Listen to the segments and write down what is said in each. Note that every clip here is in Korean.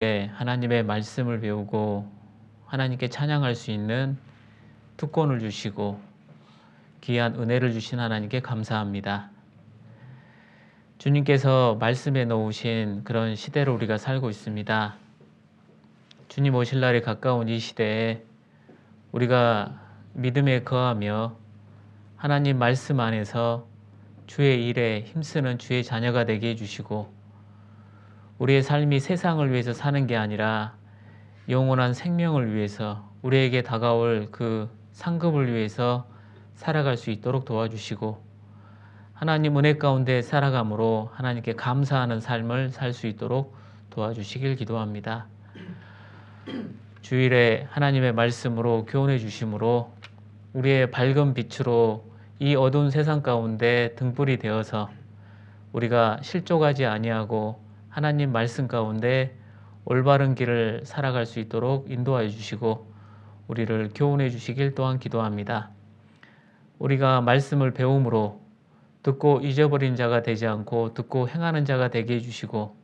하나님의 말씀을 배우고 하나님께 찬양할 수 있는 특권을 주시고 귀한 은혜를 주신 하나님께 감사합니다. 주님께서 말씀에 놓으신 그런 시대로 우리가 살고 있습니다. 주님 오실 날이 가까운 이 시대에 우리가 믿음에 거하며 하나님 말씀 안에서 주의 일에 힘쓰는 주의 자녀가 되게 해주시고, 우리의 삶이 세상을 위해서 사는 게 아니라 영원한 생명을 위해서, 우리에게 다가올 그 상급을 위해서 살아갈 수 있도록 도와주시고, 하나님 은혜 가운데 살아감으로 하나님께 감사하는 삶을 살 수 있도록 도와주시길 기도합니다. 주일에 하나님의 말씀으로 교훈해 주심으로 우리의 밝은 빛으로 이 어두운 세상 가운데 등불이 되어서 우리가 실족하지 아니하고 하나님 말씀 가운데 올바른 길을 살아갈 수 있도록 인도하여 주시고 우리를 교훈해 주시길 또한 기도합니다. 우리가 말씀을 배움으로 듣고 잊어버린 자가 되지 않고 듣고 행하는 자가 되게 해주시고,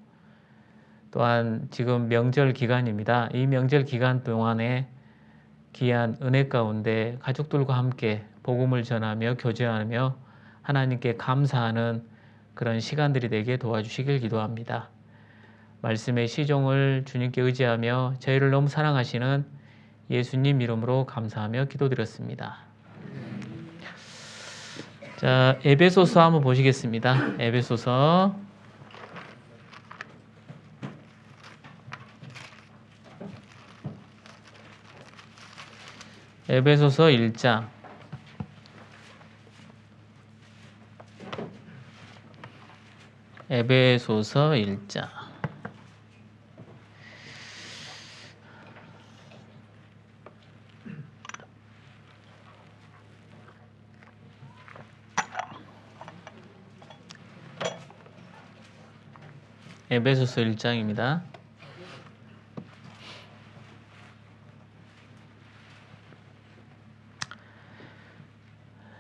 또한 지금 명절 기간입니다. 이 명절 기간 동안에 귀한 은혜 가운데 가족들과 함께 복음을 전하며 교제하며 하나님께 감사하는 그런 시간들이 되게 도와주시길 기도합니다. 말씀의 시종을 주님께 의지하며 저희를 너무 사랑하시는 예수님 이름으로 감사하며 기도드렸습니다. 자, 에베소서 한번 보시겠습니다. 에베소서 1장 에베소서 1장 에베소서 1장입니다.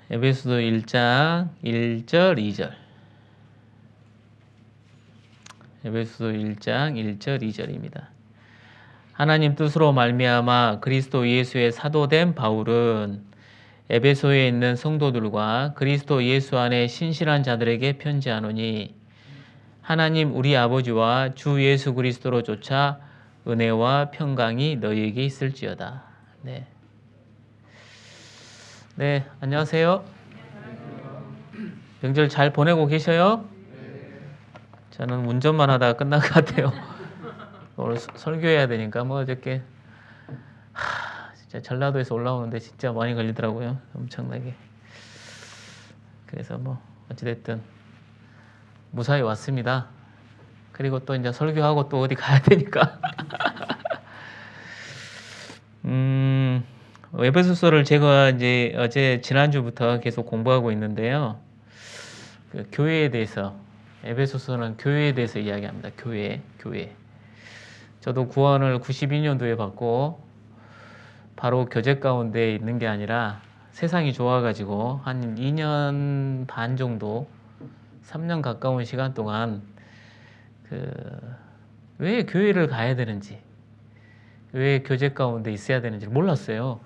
에베소서 1장 1절 2절. 에베소서 1장 1절 2절입니다. 하나님 뜻으로 말미암아 그리스도 예수의 사도된 바울은 에베소에 있는 성도들과 그리스도 예수 안에 신실한 자들에게 편지하노니, 하나님 우리 아버지와 주 예수 그리스도로 쫓아 은혜와 평강이 너희에게 있을지어다. 네, 안녕하세요. 명절 잘 보내고 계셔요? 저는 운전만 하다가 끝난 것 같아요. 오늘 설교해야 되니까 뭐 어저께 진짜 전라도에서 올라오는데 진짜 많이 걸리더라고요. 엄청나게. 그래서 뭐 어찌됐든 무사히 왔습니다. 그리고 또 이제 설교하고 또 어디 가야 되니까. 에베소서를 제가 이제 지난주부터 계속 공부하고 있는데요. 그 교회에 대해서, 에베소서는 교회에 대해서 이야기합니다. 교회. 저도 구원을 92년도에 받고 바로 교제 가운데 있는 게 아니라 세상이 좋아가지고 한 2년 반 정도, 3년 가까운 시간 동안 왜 교회를 가야 되는지, 왜 교제 가운데 있어야 되는지 몰랐어요.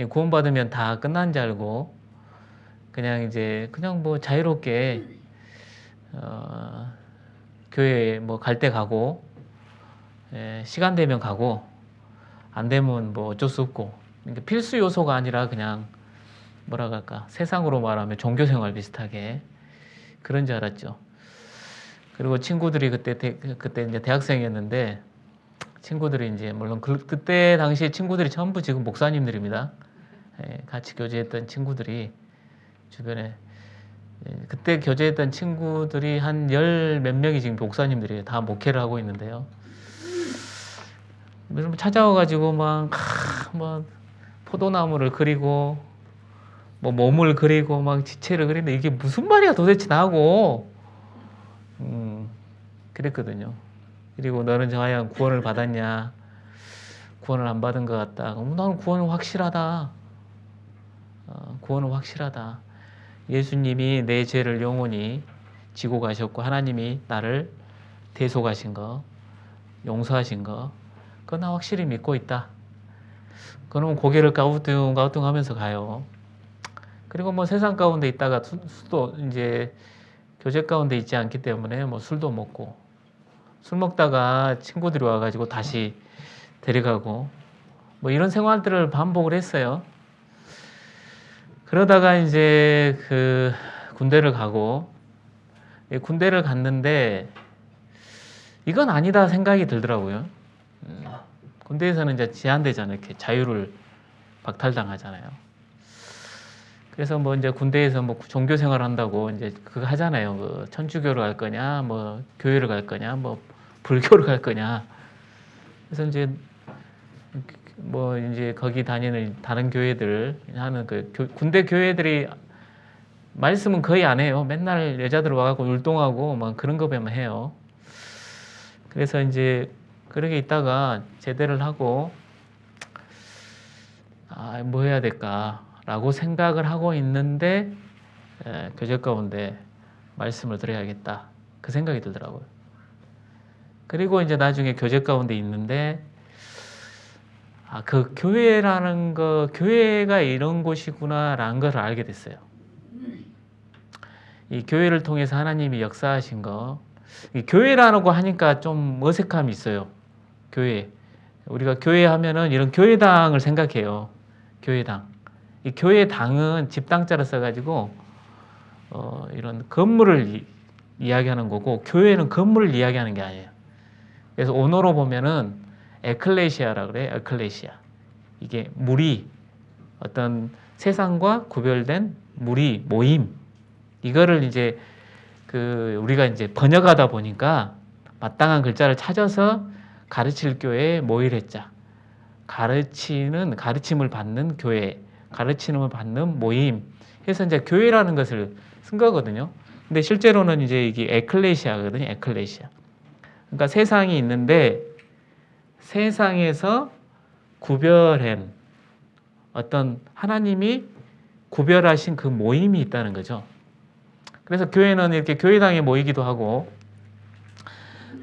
구원받으면 다 끝난 줄 알고 그냥 뭐 자유롭게 교회 뭐 갈 때 가고, 시간 되면 가고, 안 되면 뭐 어쩔 수 없고, 그러니까 필수 요소가 아니라 그냥 뭐라 할까, 세상으로 말하면 종교생활 비슷하게 그런 줄 알았죠. 그리고 친구들이 그때 이제 대학생이었는데, 친구들이 이제 물론 그때 당시에 친구들이 전부 지금 목사님들입니다. 같이 교제했던 친구들이 주변에, 그때 교제했던 친구들이 한 열 몇 명이 지금 목사님들이에요. 다 목회를 하고 있는데요. 찾아와가지고 막 포도나무를 그리고 뭐 몸을 그리고 막 지체를 그리는데 이게 무슨 말이야 도대체 나하고, 그랬거든요. 그리고 너는 과연 구원을 받았냐? 구원을 안 받은 것 같다. 나는 구원은 확실하다. 구원은 확실하다. 예수님이 내 죄를 영원히 지고 가셨고 하나님이 나를 대속하신 거, 용서하신 거, 그거 나 확실히 믿고 있다. 그러면 고개를 가우뚱가우뚱하면서 가요. 그리고 뭐 세상 가운데 있다가 수도 이제 교제 가운데 있지 않기 때문에 뭐 술도 먹고, 술 먹다가 친구들이 와가지고 다시 데려가고, 뭐 이런 생활들을 반복을 했어요. 그러다가 이제 그 군대를 가고, 군대를 갔는데 이건 아니다 생각이 들더라고요. 군대에서는 이제 제한되잖아요. 이렇게 자유를 박탈당하잖아요. 그래서 뭐 이제 군대에서 뭐 종교 생활 한다고 이제 그거 하잖아요. 그 천주교를 갈 거냐, 뭐 교회를 갈 거냐, 뭐 불교를 갈 거냐. 그래서 이제 뭐 이제 거기 다니는 다른 교회들 하는 그 군대 교회들이 말씀은 거의 안 해요. 맨날 여자들 와갖고 율동하고 막 그런 거만 해요. 그래서 이제 그렇게 있다가 제대를 하고 뭐 해야 될까라고 생각을 하고 있는데 교제 가운데 말씀을 드려야겠다 그 생각이 들더라고요. 그리고 이제 나중에 교제 가운데 있는데 그 교회라는 거, 교회가 이런 곳이구나라는 걸 알게 됐어요. 이 교회를 통해서 하나님이 역사하신 거, 이 교회라고 하니까 좀 어색함이 있어요. 교회. 우리가 교회 하면은 이런 교회당을 생각해요. 교회당. 이 교회당은 집당자를 써가지고 이런 건물을 이야기하는 거고, 교회는 건물을 이야기하는 게 아니에요. 그래서 언어로 보면은 에클레시아라고 그래요. 에클레시아. 이게 무리, 어떤 세상과 구별된 무리, 모임. 이거를 이제 우리가 이제 번역하다 보니까 마땅한 글자를 찾아서 가르칠 교회에 모이랬자. 가르침을 받는 교회, 가르침을 받는 모임 해서 이제 교회라는 것을 쓴 거거든요. 근데 실제로는 이제 이게 에클레시아거든요. 에클레시아. 그러니까 세상이 있는데 세상에서 구별한 어떤 하나님이 구별하신 그 모임이 있다는 거죠. 그래서 교회는 이렇게 교회당에 모이기도 하고,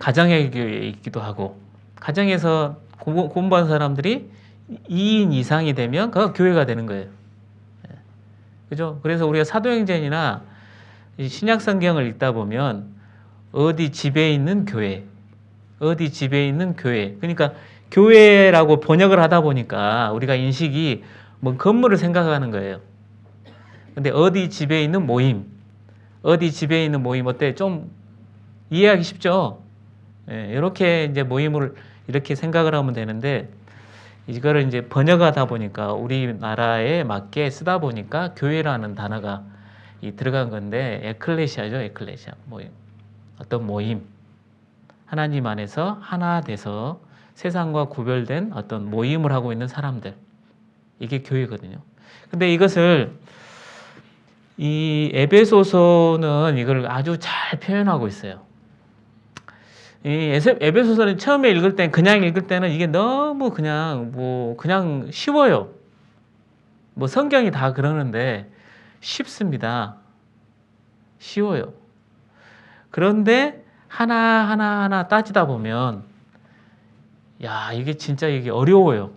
가정의 교회에 있기도 하고, 가정에서 공부한 사람들이 2인 이상이 되면 그가 교회가 되는 거예요. 그죠? 그래서 우리가 사도행전이나 신약 성경을 읽다 보면 어디 집에 있는 교회, 어디 집에 있는 교회. 그러니까 교회라고 번역을 하다 보니까 우리가 인식이 뭐 건물을 생각하는 거예요. 근데 어디 집에 있는 모임, 어디 집에 있는 모임 어때? 좀 이해하기 쉽죠? 이렇게 이제 모임을 이렇게 생각을 하면 되는데, 이거를 이제 번역하다 보니까 우리나라에 맞게 쓰다 보니까 교회라는 단어가 들어간 건데, 에클레시아죠. 에클레시아. 모임. 어떤 모임. 하나님 안에서 하나 돼서 세상과 구별된 어떤 모임을 하고 있는 사람들. 이게 교회거든요. 근데 이것을 이 에베소서는 이걸 아주 잘 표현하고 있어요. 이 에베소서는 처음에 읽을 때, 그냥 읽을 때는 이게 너무 그냥 쉬워요. 뭐 성경이 다 그러는데 쉽습니다. 쉬워요. 그런데 하나 따지다 보면, 야, 이게 진짜 이게 어려워요.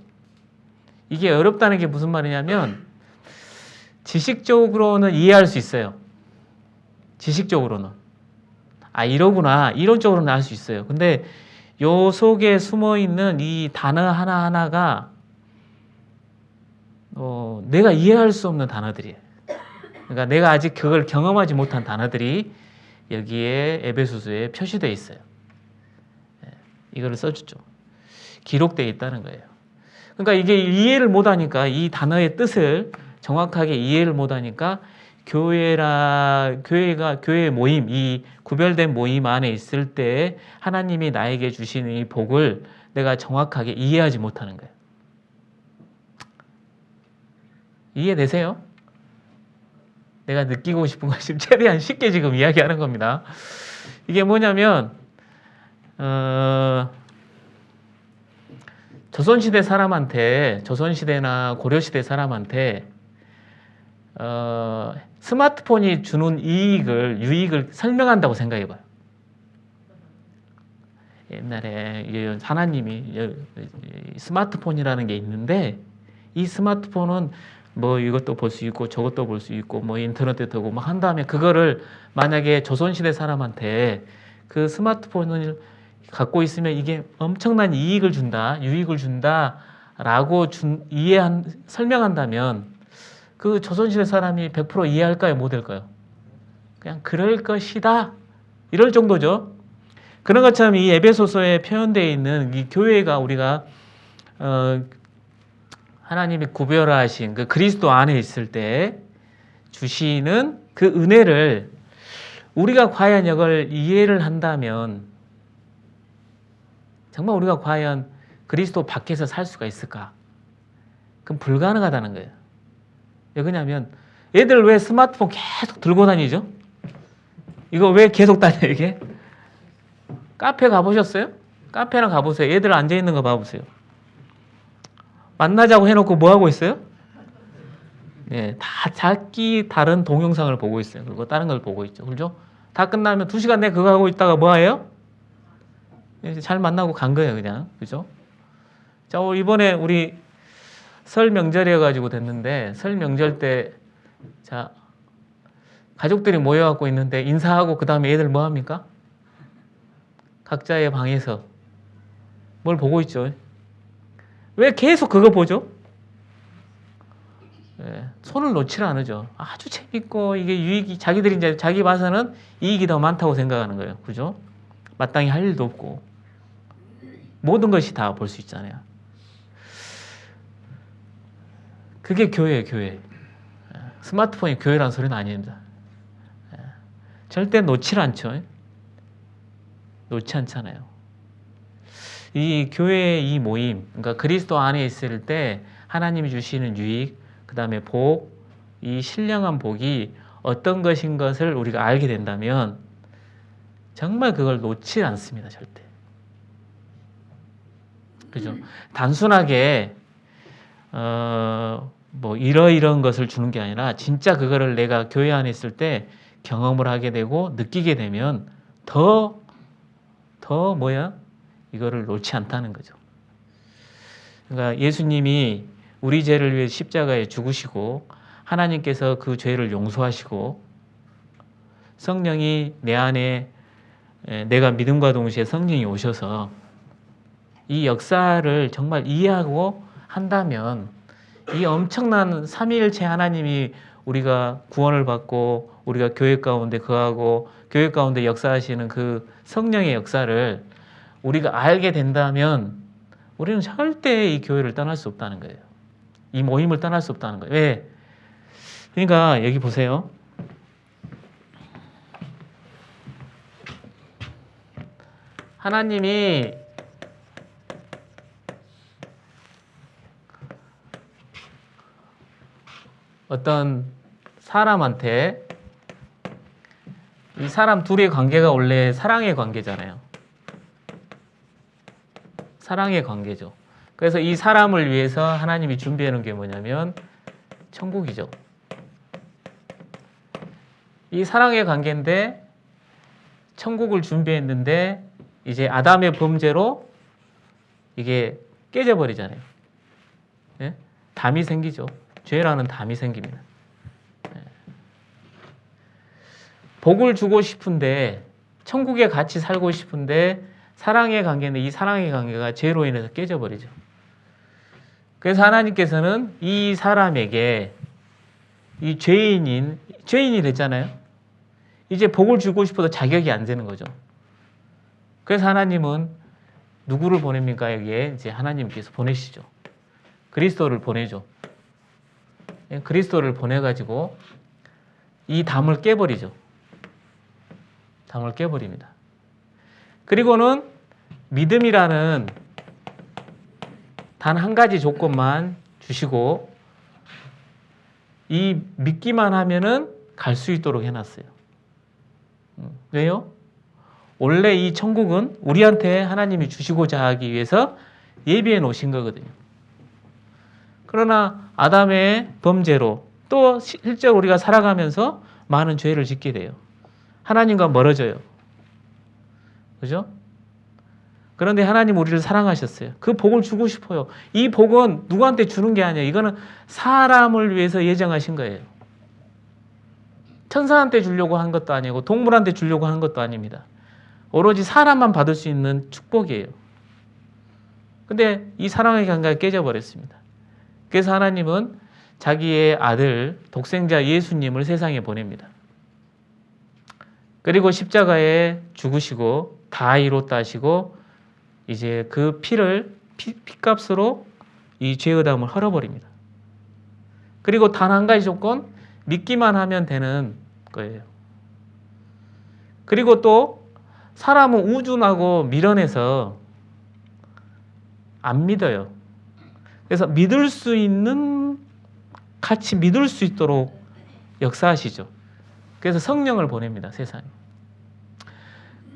이게 어렵다는 게 무슨 말이냐면, 지식적으로는 이해할 수 있어요. 지식적으로는. 이러구나. 이론적으로는 알 수 있어요. 근데 요 속에 숨어 있는 이 단어 하나하나가 내가 이해할 수 없는 단어들이에요. 그러니까 내가 아직 그걸 경험하지 못한 단어들이 여기에 에베소서에 표시되어 있어요. 이거를 써주죠. 기록되어 있다는 거예요. 그러니까 이게 이해를 못하니까, 이 단어의 뜻을 정확하게 이해를 못하니까 교회의 모임, 이 구별된 모임 안에 있을 때 하나님이 나에게 주시는 이 복을 내가 정확하게 이해하지 못하는 거예요. 이해되세요? 내가 느끼고 싶은 걸 지금 최대한 쉽게 지금 이야기하는 겁니다. 이게 뭐냐면, 조선시대 사람한테, 조선시대나 고려시대 사람한테 스마트폰이 주는 유익을 설명한다고 생각해봐요. 옛날에 하나님이 스마트폰이라는 게 있는데 이 스마트폰은 뭐 이것도 볼 수 있고 저것도 볼 수 있고 뭐 인터넷도 되고 뭐 한 다음에 그거를 만약에 조선시대 사람한테 그 스마트폰을 갖고 있으면 이게 엄청난 이익을 준다, 유익을 준다라고 설명한다면 그 조선시대 사람이 100% 이해할까요? 못할까요? 그냥 그럴 것이다. 이럴 정도죠. 그런 것처럼 이 에베소서에 표현되어 있는 이 교회가 우리가 하나님이 구별하신 그 그리스도 안에 있을 때 주시는 그 은혜를 우리가 과연 이걸 이해를 한다면 정말 우리가 과연 그리스도 밖에서 살 수가 있을까? 그럼 불가능하다는 거예요. 왜 그러냐면 애들 왜 스마트폰 계속 들고 다니죠? 이거 왜 계속 다녀요 이게? 카페 가보셨어요? 카페나 가보세요. 애들 앉아있는 거 봐보세요. 만나자고 해놓고 뭐 하고 있어요? 네, 다 자기 다른 동영상을 보고 있어요. 그리고 다른 걸 보고 있죠. 그죠? 다 끝나면 2시간 내에 그거 하고 있다가 뭐 해요? 잘 만나고 간 거예요, 그냥. 그죠? 자, 이번에 우리 설 명절이어가지고 됐는데, 설 명절 때, 자, 가족들이 모여갖고 있는데, 인사하고 그 다음에 애들 뭐 합니까? 각자의 방에서 뭘 보고 있죠? 왜 계속 그거 보죠? 손을 놓지를 않으죠. 아주 재밌고 이게 유익이 자기들이 이제 자기 봐서는 이익이 더 많다고 생각하는 거예요. 그죠? 마땅히 할 일도 없고 모든 것이 다 볼 수 있잖아요. 그게 교회예요, 교회. 스마트폰이 교회라는 소리는 아닙니다. 절대 놓지를 않죠. 놓지 않잖아요. 이 교회의 이 모임, 그러니까 그리스도 안에 있을 때 하나님이 주시는 유익, 그 다음에 복, 이 신령한 복이 어떤 것인 것을 우리가 알게 된다면 정말 그걸 놓지 않습니다, 절대. 그죠? 단순하게 뭐 이러이러한 것을 주는 게 아니라 진짜 그거를 내가 교회 안에 있을 때 경험을 하게 되고 느끼게 되면 더 이거를 놓지 않다는 거죠. 그러니까 예수님이 우리 죄를 위해 십자가에 죽으시고 하나님께서 그 죄를 용서하시고 성령이 내 안에 내가 믿음과 동시에 성령이 오셔서 이 역사를 정말 이해하고 한다면 이 엄청난 삼위일체 하나님이 우리가 구원을 받고 우리가 교회 가운데 거하고 교회 가운데 역사하시는 그 성령의 역사를 우리가 알게 된다면 우리는 절대 이 교회를 떠날 수 없다는 거예요. 이 모임을 떠날 수 없다는 거예요. 왜? 그러니까 여기 보세요. 하나님이 어떤 사람한테 이 사람 둘의 관계가 원래 사랑의 관계잖아요. 사랑의 관계죠. 그래서 이 사람을 위해서 하나님이 준비해 놓은 게 뭐냐면 천국이죠. 이 사랑의 관계인데 천국을 준비했는데 이제 아담의 범죄로 이게 깨져버리잖아요. 네? 담이 생기죠. 죄라는 담이 생깁니다. 네. 복을 주고 싶은데 천국에 같이 살고 싶은데 사랑의 관계인데 이 사랑의 관계가 죄로 인해서 깨져버리죠. 그래서 하나님께서는 이 사람에게 이 죄인이 됐잖아요. 이제 복을 주고 싶어도 자격이 안 되는 거죠. 그래서 하나님은 누구를 보냅니까? 여기에 이제 하나님께서 보내시죠. 그리스도를 보내죠. 그리스도를 보내가지고 이 담을 깨버리죠. 담을 깨버립니다. 그리고는 믿음이라는 단 한 가지 조건만 주시고 이 믿기만 하면은 갈 수 있도록 해놨어요. 왜요? 원래 이 천국은 우리한테 하나님이 주시고자 하기 위해서 예비해 놓으신 거거든요. 그러나 아담의 범죄로 또 실제로 우리가 살아가면서 많은 죄를 짓게 돼요. 하나님과 멀어져요. 그죠? 그런데 하나님 우리를 사랑하셨어요. 그 복을 주고 싶어요. 이 복은 누구한테 주는 게 아니에요. 이거는 사람을 위해서 예정하신 거예요. 천사한테 주려고 한 것도 아니고 동물한테 주려고 한 것도 아닙니다. 오로지 사람만 받을 수 있는 축복이에요. 근데 이 사랑의 관계가 깨져버렸습니다. 그래서 하나님은 자기의 아들 독생자 예수님을 세상에 보냅니다. 그리고 십자가에 죽으시고 다 이뤘다 하시고 이제 그 피값으로 이 죄의담을 헐어버립니다. 그리고 단 한 가지 조건, 믿기만 하면 되는 거예요. 그리고 또 사람은 우준하고 미련해서 안 믿어요. 그래서 믿을 수 있는, 같이 믿을 수 있도록 역사하시죠. 그래서 성령을 보냅니다, 세상에.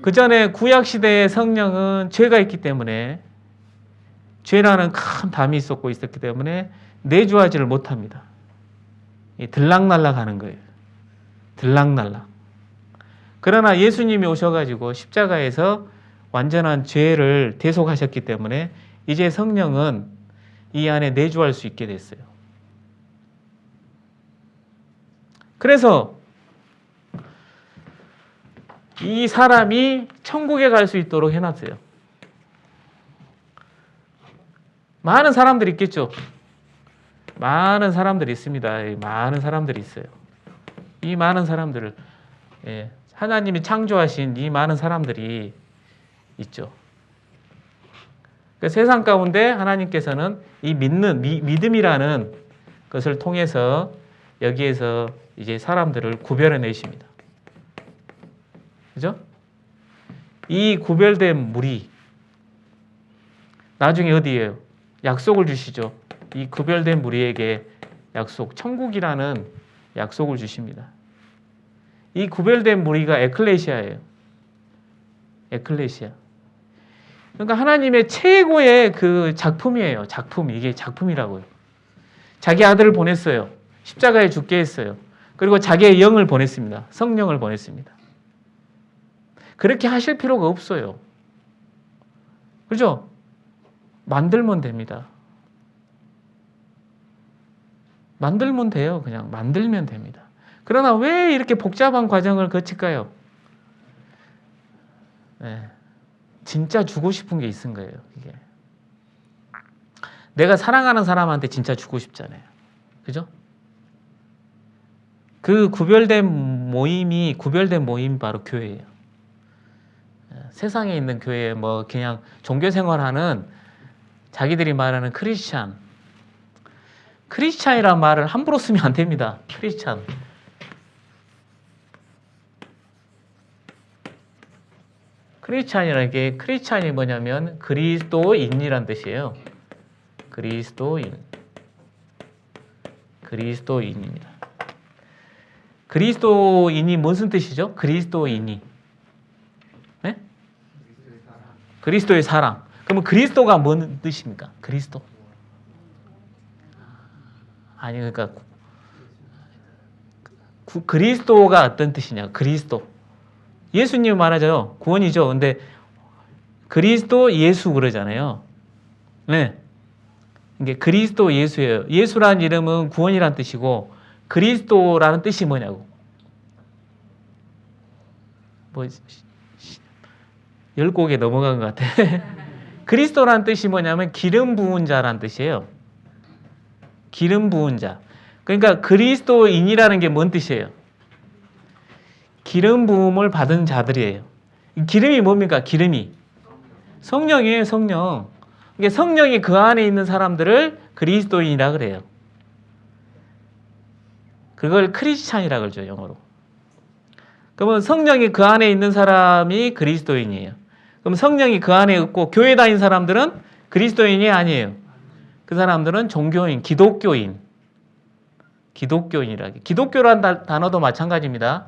그 전에 구약시대의 성령은 죄가 있기 때문에, 죄라는 큰 담이 있었기 때문에 내주하지를 못합니다. 들락날락 하는 거예요. 들락날락. 그러나 예수님이 오셔가지고 십자가에서 완전한 죄를 대속하셨기 때문에 이제 성령은 이 안에 내주할 수 있게 됐어요. 그래서 이 사람이 천국에 갈 수 있도록 해놨어요. 많은 사람들이 있겠죠. 많은 사람들이 있습니다. 많은 사람들이 있어요. 이 많은 사람들을, 하나님이 창조하신 이 많은 사람들이 있죠. 세상 가운데 하나님께서는 이 믿음이라는 것을 통해서 여기에서 이제 사람들을 구별해 내십니다. 그죠? 이 구별된 무리, 나중에 어디에요? 약속을 주시죠. 이 구별된 무리에게 약속, 천국이라는 약속을 주십니다. 이 구별된 무리가 에클레시아예요. 에클레시아. 그러니까 하나님의 최고의 그 작품이에요. 작품. 이게 작품이라고요. 자기 아들을 보냈어요. 십자가에 죽게 했어요. 그리고 자기의 영을 보냈습니다. 성령을 보냈습니다. 그렇게 하실 필요가 없어요. 그죠? 만들면 됩니다. 만들면 돼요. 그냥 만들면 됩니다. 그러나 왜 이렇게 복잡한 과정을 거칠까요? 진짜 주고 싶은 게 있은 거예요. 이게. 내가 사랑하는 사람한테 진짜 주고 싶잖아요. 그죠? 그 구별된 모임이 바로 교회예요. 세상에 있는 교회, 뭐 그냥 종교 생활하는 자기들이 말하는 크리스찬이라는 말을 함부로 쓰면 안 됩니다. 크리스찬이라는 게, 크리스찬이 뭐냐면 그리스도인이란 뜻이에요. 그리스도인입니다. 그리스도인이 무슨 뜻이죠? 그리스도인이. 네? 그리스도의 사랑. 그러면 그리스도가 뭔 뜻입니까? 그리스도. 아니, 그러니까 그리스도가 어떤 뜻이냐? 그리스도. 예수님 말하죠. 구원이죠. 근데 그리스도 예수 그러잖아요. 네. 이게 그리스도 예수예요. 예수라는 이름은 구원이라는 뜻이고, 그리스도라는 뜻이 뭐냐고. 뭐 10곡에 넘어간 것 같아. 그리스도라는 뜻이 뭐냐면 기름 부은 자라는 뜻이에요. 기름 부은 자. 그러니까 그리스도인이라는 게 뭔 뜻이에요? 기름 부음을 받은 자들이에요. 기름이 뭡니까? 기름이 성령이에요. 성령. 그러니까 성령이 그 안에 있는 사람들을 그리스도인이라 그래요. 그걸 크리스찬이라 그러죠, 영어로. 그러면 성령이 그 안에 있는 사람이 그리스도인이에요. 그럼 성령이 그 안에 있고 교회 다닌 사람들은 그리스도인이 아니에요. 그 사람들은 종교인, 기독교인이라고. 기독교라는 단어도 마찬가지입니다.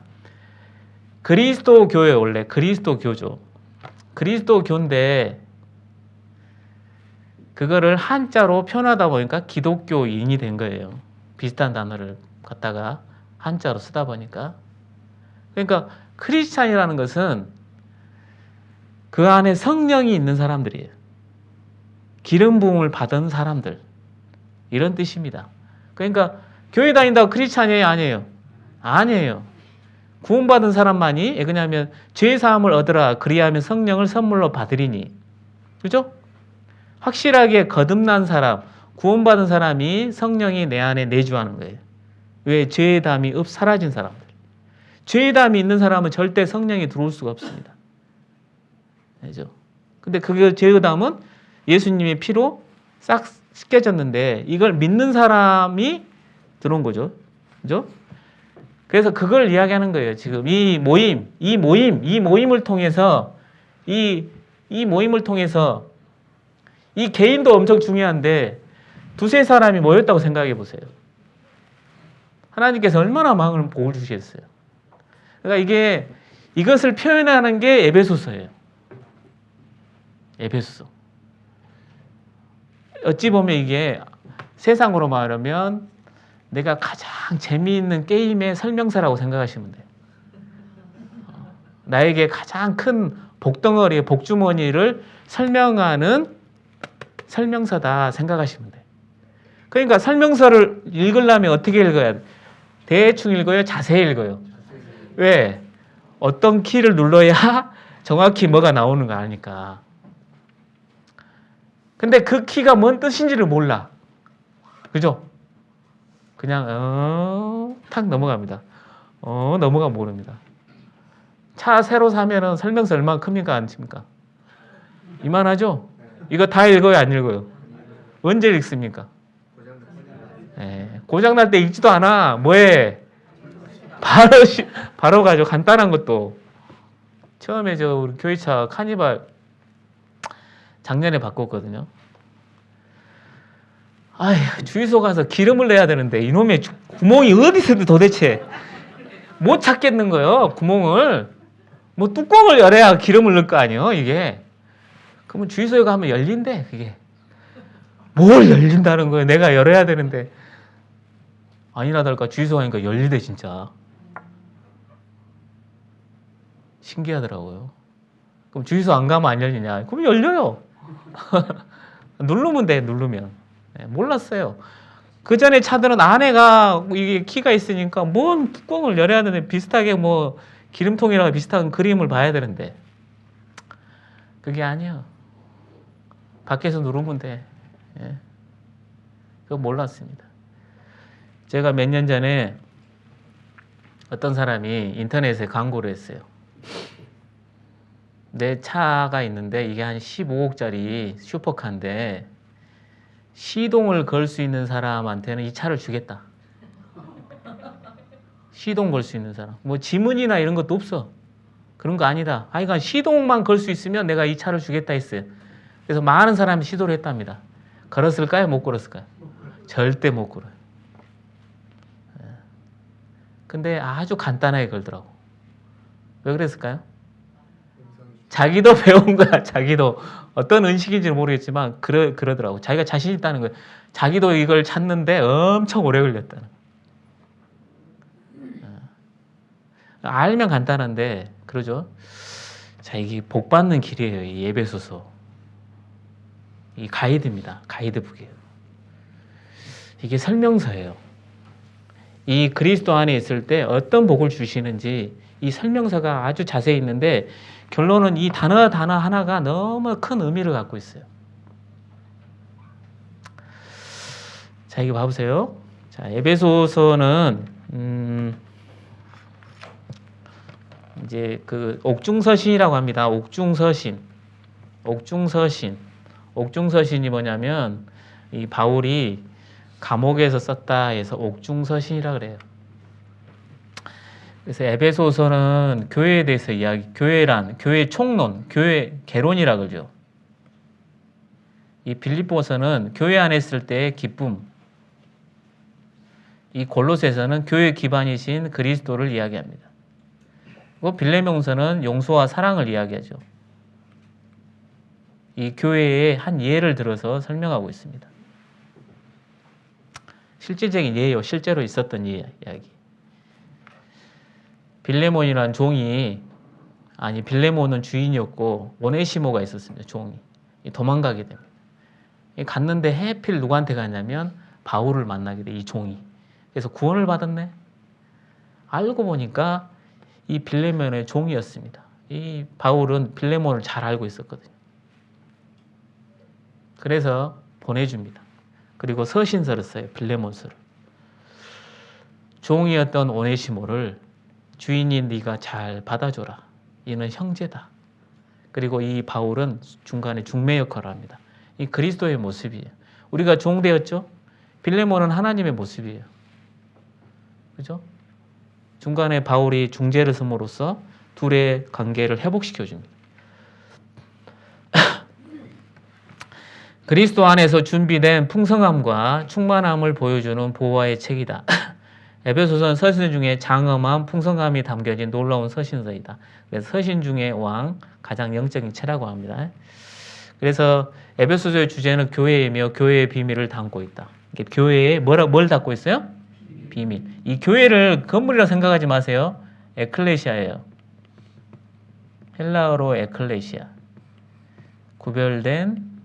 그리스도 교회, 원래 그리스도 교죠. 그리스도 교인데 그거를 한자로 표현하다 보니까 기독교인이 된 거예요. 비슷한 단어를 갖다가 한자로 쓰다 보니까. 그러니까 크리스찬이라는 것은 그 안에 성령이 있는 사람들이에요. 기름 부음을 받은 사람들. 이런 뜻입니다. 그러니까 교회 다닌다고 크리스찬이에요? 아니에요? 아니에요. 구원받은 사람만이, 왜냐하면 죄사함을 얻으라 그리하면 성령을 선물로 받으리니. 그죠? 확실하게 거듭난 사람, 구원받은 사람이 성령이 내 안에 내주하는 거예요. 왜? 죄의 담이 사라진 사람들. 죄의 담이 있는 사람은 절대 성령이 들어올 수가 없습니다. 그죠? 근데 그 죄의 담은 예수님의 피로 싹 씻겨졌는데 이걸 믿는 사람이 들어온 거죠. 그죠? 그래서 그걸 이야기하는 거예요. 지금 이 모임을 통해서 이 모임을 통해서 이 개인도 엄청 중요한데 두세 사람이 모였다고 생각해 보세요. 하나님께서 얼마나 많은 복을 주시겠어요. 그러니까 이것을 표현하는 게 에베소서예요. 에베소서. 어찌 보면 이게 세상으로 말하면 내가 가장 재미있는 게임의 설명서라고 생각하시면 돼요. 나에게 가장 큰 복덩어리의 복주머니를 설명하는 설명서다 생각하시면 돼요. 그러니까 설명서를 읽으려면 어떻게 읽어야 돼? 대충 읽어요? 자세히 읽어요? 왜? 어떤 키를 눌러야 정확히 뭐가 나오는 거 아니까. 근데 그 키가 뭔 뜻인지를 몰라. 그죠? 그냥 탁 넘어갑니다. 넘어가 모릅니다. 차 새로 사면은 설명서 얼마나 큽니까? 안 칩니까? 이만하죠? 이거 다 읽어요? 안 읽어요? 언제 읽습니까? 고장날 때 읽지도 않아. 뭐해? 바로 가죠. 간단한 것도. 처음에 우리 교회차 카니발 작년에 바꿨거든요. 주유소 가서 기름을 내야 되는데 이놈의 구멍이 어디서든 도대체 못 찾겠는 거예요. 구멍을. 뭐 뚜껑을 열어야 기름을 넣을 거 아니에요. 이게. 그러면 주유소에 가면 열린대. 그게. 뭘 열린다는 거예요. 내가 열어야 되는데. 아니나 다를까 주유소 가니까 열리대 진짜. 신기하더라고요. 그럼 주유소 안 가면 안 열리냐? 그럼 열려요. 누르면 돼. 누르면. 몰랐어요. 그 전에 차들은 안에가 이게 키가 있으니까 뭔 뚜껑을 열어야 되는데 비슷하게 뭐 기름통이랑 비슷한 그림을 봐야 되는데 그게 아니에요. 밖에서 누르면 돼. 그거 몰랐습니다. 제가 몇 년 전에 어떤 사람이 인터넷에 광고를 했어요. 내 차가 있는데 이게 한 15억짜리 슈퍼카인데 시동을 걸 수 있는 사람한테는 이 차를 주겠다. 시동 걸 수 있는 사람. 뭐 지문이나 이런 것도 없어. 그런 거 아니다. 그러니까 시동만 걸 수 있으면 내가 이 차를 주겠다 했어요. 그래서 많은 사람이 시도를 했답니다. 걸었을까요? 못 걸었을까요? 절대 못 걸어요. 근데 아주 간단하게 걸더라고. 왜 그랬을까요? 자기도 배운 거야. 자기도. 어떤 은식인지는 모르겠지만 그러더라고. 자기가 자신 있다는 거예요. 자기도 이걸 찾는데 엄청 오래 걸렸다는 거예요. 알면 간단한데 그러죠. 자, 이게 복 받는 길이에요. 이 예배소서. 이 가이드입니다. 가이드북이에요. 이게 설명서예요. 이 그리스도 안에 있을 때 어떤 복을 주시는지 이 설명서가 아주 자세히 있는데 결론은 이 단어 하나가 너무 큰 의미를 갖고 있어요. 자, 이거 봐보세요. 자, 에베소서는 이제 그 옥중서신이라고 합니다. 옥중서신이 뭐냐면 이 바울이 감옥에서 썼다 해서 옥중서신이라 그래요. 그래서 에베소서는 교회에 대해서 교회란, 교회 총론, 교회 개론이라 그러죠. 이 빌립보서는 교회 안에 있을 때의 기쁨, 이 골로새서는 교회 기반이신 그리스도를 이야기합니다. 그리고 빌레몬서는 용서와 사랑을 이야기하죠. 이 교회의 한 예를 들어서 설명하고 있습니다. 실질적인 예요. 실제로 있었던 이야기. 빌레몬이라는 종이 아니, 빌레몬은 주인이었고 오네시모가 있었습니다. 종이. 도망가게 됩니다. 갔는데 해필 누구한테 갔냐면 바울을 만나게 돼, 이 종이. 그래서 구원을 받았네. 알고 보니까 이 빌레몬의 종이었습니다. 이 바울은 빌레몬을 잘 알고 있었거든요. 그래서 보내줍니다. 그리고 서신서를 써요. 빌레몬서를. 종이었던 오네시모를 주인이 네가 잘 받아줘라. 이는 형제다. 그리고 이 바울은 중간에 중매 역할을 합니다. 이 그리스도의 모습이에요. 우리가 종되었죠? 빌레몬은 하나님의 모습이에요. 그죠? 중간에 바울이 중재를 섬으로써 둘의 관계를 회복시켜 줍니다. 그리스도 안에서 준비된 풍성함과 충만함을 보여주는 보화의 책이다. 에베소서는 서신 중에 장엄한 풍성함이 담겨진 놀라운 서신서이다. 그래서 서신 중에 왕, 가장 영적인 체라고 합니다. 그래서 에베소서의 주제는 교회이며 교회의 비밀을 담고 있다. 교회에 뭘 담고 있어요? 비밀. 이 교회를 건물이라고 생각하지 마세요. 에클레시아예요. 헬라어로 에클레시아. 구별된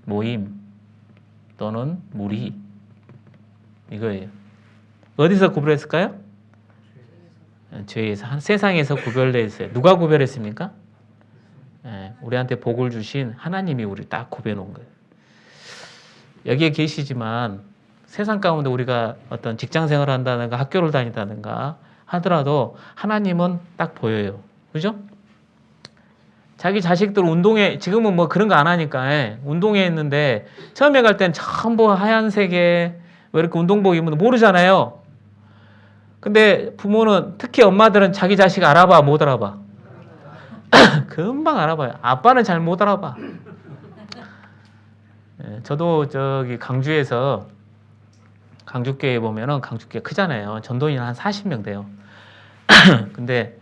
모임 또는 무리. 이거예요. 어디서 구별했을까요? 죄에서. 세상에서 구별되어 있어요. 누가 구별했습니까? 우리한테 복을 주신 하나님이 우리 딱 구별해 놓은 거예요. 여기에 계시지만 세상 가운데 우리가 어떤 직장 생활을 한다든가 학교를 다닌다든가 하더라도 하나님은 딱 보여요. 그죠? 자기 자식들 운동회, 지금은 뭐 그런 거 안 하니까, 운동회 했는데 처음에 갈 땐 전부 하얀색에 왜 이렇게 운동복 입으면 모르잖아요. 근데 부모는, 특히 엄마들은 자기 자식 알아봐, 못 알아봐? 금방 알아봐요. 아빠는 잘 못 알아봐. 저도 저기 강주에서, 강주교회 보면은 강주교회 크잖아요. 전도인 한 40명 돼요. 근데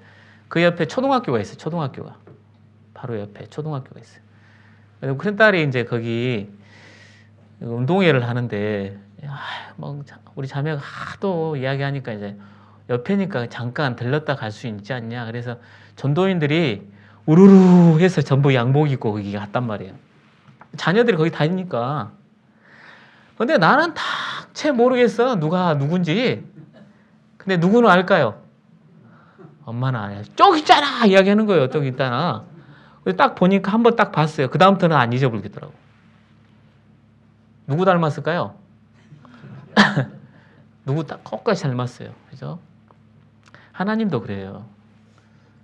그 옆에 초등학교가 있어요. 초등학교가. 바로 옆에 초등학교가 있어요. 그래서 큰 딸이 이제 거기 운동회를 하는데, 뭐 우리 자매가 하도 이야기하니까 이제 옆에니까 잠깐 들렀다 갈 수 있지 않냐. 그래서 전도인들이 우르르 해서 전부 양복 입고 거기 갔단 말이에요. 자녀들이 거기 다니니까. 근데 나는 다채 모르겠어. 누가 누군지. 근데 누구는 알까요? 엄마는 알아요. 저기 있잖아! 이야기하는 거예요. 저기 있잖아. 딱 보니까 한번 딱 봤어요. 그 다음부터는 안 잊어버리겠더라고. 누구 닮았을까요? 누구 딱 끝까지 닮았어요. 그죠? 하나님도 그래요.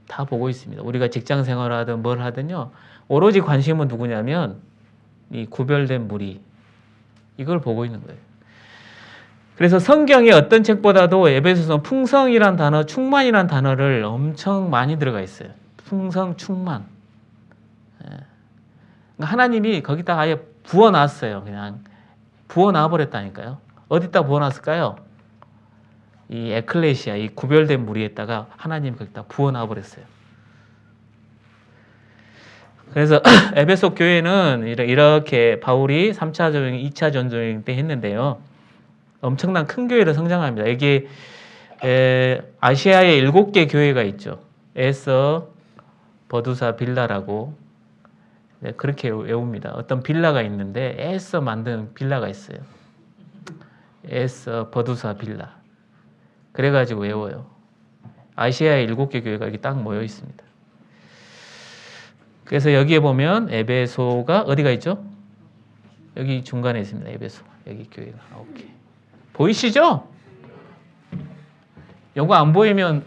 다 보고 있습니다. 우리가 직장 생활을 하든 뭘 하든요. 오로지 관심은 누구냐면 이 구별된 무리. 이걸 보고 있는 거예요. 그래서 성경에 어떤 책보다도 에베소서는 풍성이란 단어, 충만이란 단어를 엄청 많이 들어가 있어요. 풍성, 충만. 하나님이 거기다 아예 부어놨어요. 그냥 부어놔버렸다니까요. 어디다 부어놨을까요? 이 에클레시아, 이 구별된 무리에다가 하나님이 거기다 부어놔버렸어요. 그래서 에베소 교회는 이렇게 바울이 3차 전쟁, 2차 전쟁 때 했는데요. 엄청난 큰 교회로 성장합니다. 여기 아시아에 7개 교회가 있죠. 에서, 버두사, 빌라라고 그렇게 외웁니다. 어떤 빌라가 있는데 에서 만든 빌라가 있어요. 에서, 버두사, 빌라. 그래가지고 외워요. 아시아의 7개 교회가 여기 딱 모여 있습니다. 그래서 여기에 보면 에베소가 어디가 있죠? 여기 중간에 있습니다. 에베소. 여기 교회가. 오케이. 보이시죠? 요거 안 보이면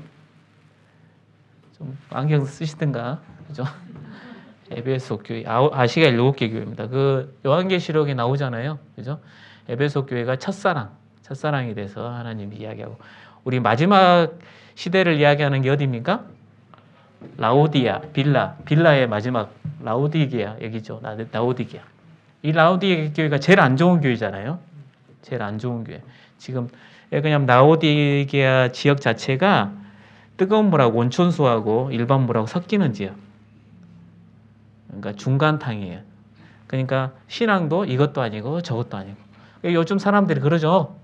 좀 안경 쓰시든가. 그죠? 에베소 교회. 아시아 7개 교회입니다. 그 요한계시록에 나오잖아요. 그죠? 에베소 교회가 첫사랑이 돼서 하나님이 이야기하고, 우리 마지막 시대를 이야기하는 게 어디입니까? 라오디아, 빌라의 마지막 라오디게아 여기죠. 라오디게아. 이 라오디게아 교회가 제일 안 좋은 교회잖아요. 제일 안 좋은 교회. 지금 그냥 라오디게아 지역 자체가 뜨거운 물하고 온천수하고 일반 물하고 섞이는 지역. 그러니까 중간탕이에요. 그러니까 신앙도 이것도 아니고 저것도 아니고. 요즘 사람들이 그러죠.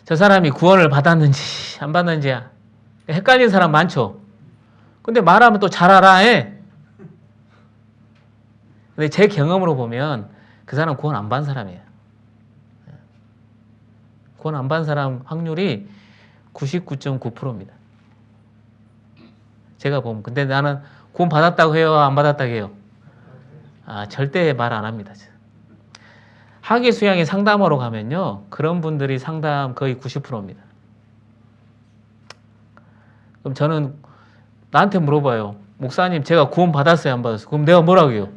저 사람이 구원을 받았는지 안 받는지야. 헷갈리는 사람 많죠. 근데 말하면 또 잘 알아 해. 근데 제 경험으로 보면 그 사람 구원 안 받은 사람이에요. 구원 안 받은 사람 확률이 99.9%입니다. 제가 보면. 근데 나는 구원 받았다고 해요? 안 받았다고 해요? 절대 말 안 합니다. 학위 수양이 상담하러 가면요. 그런 분들이 상담 거의 90%입니다. 그럼 저는 나한테 물어봐요. 목사님, 제가 구원 받았어요? 안 받았어요? 그럼 내가 뭐라고 해요?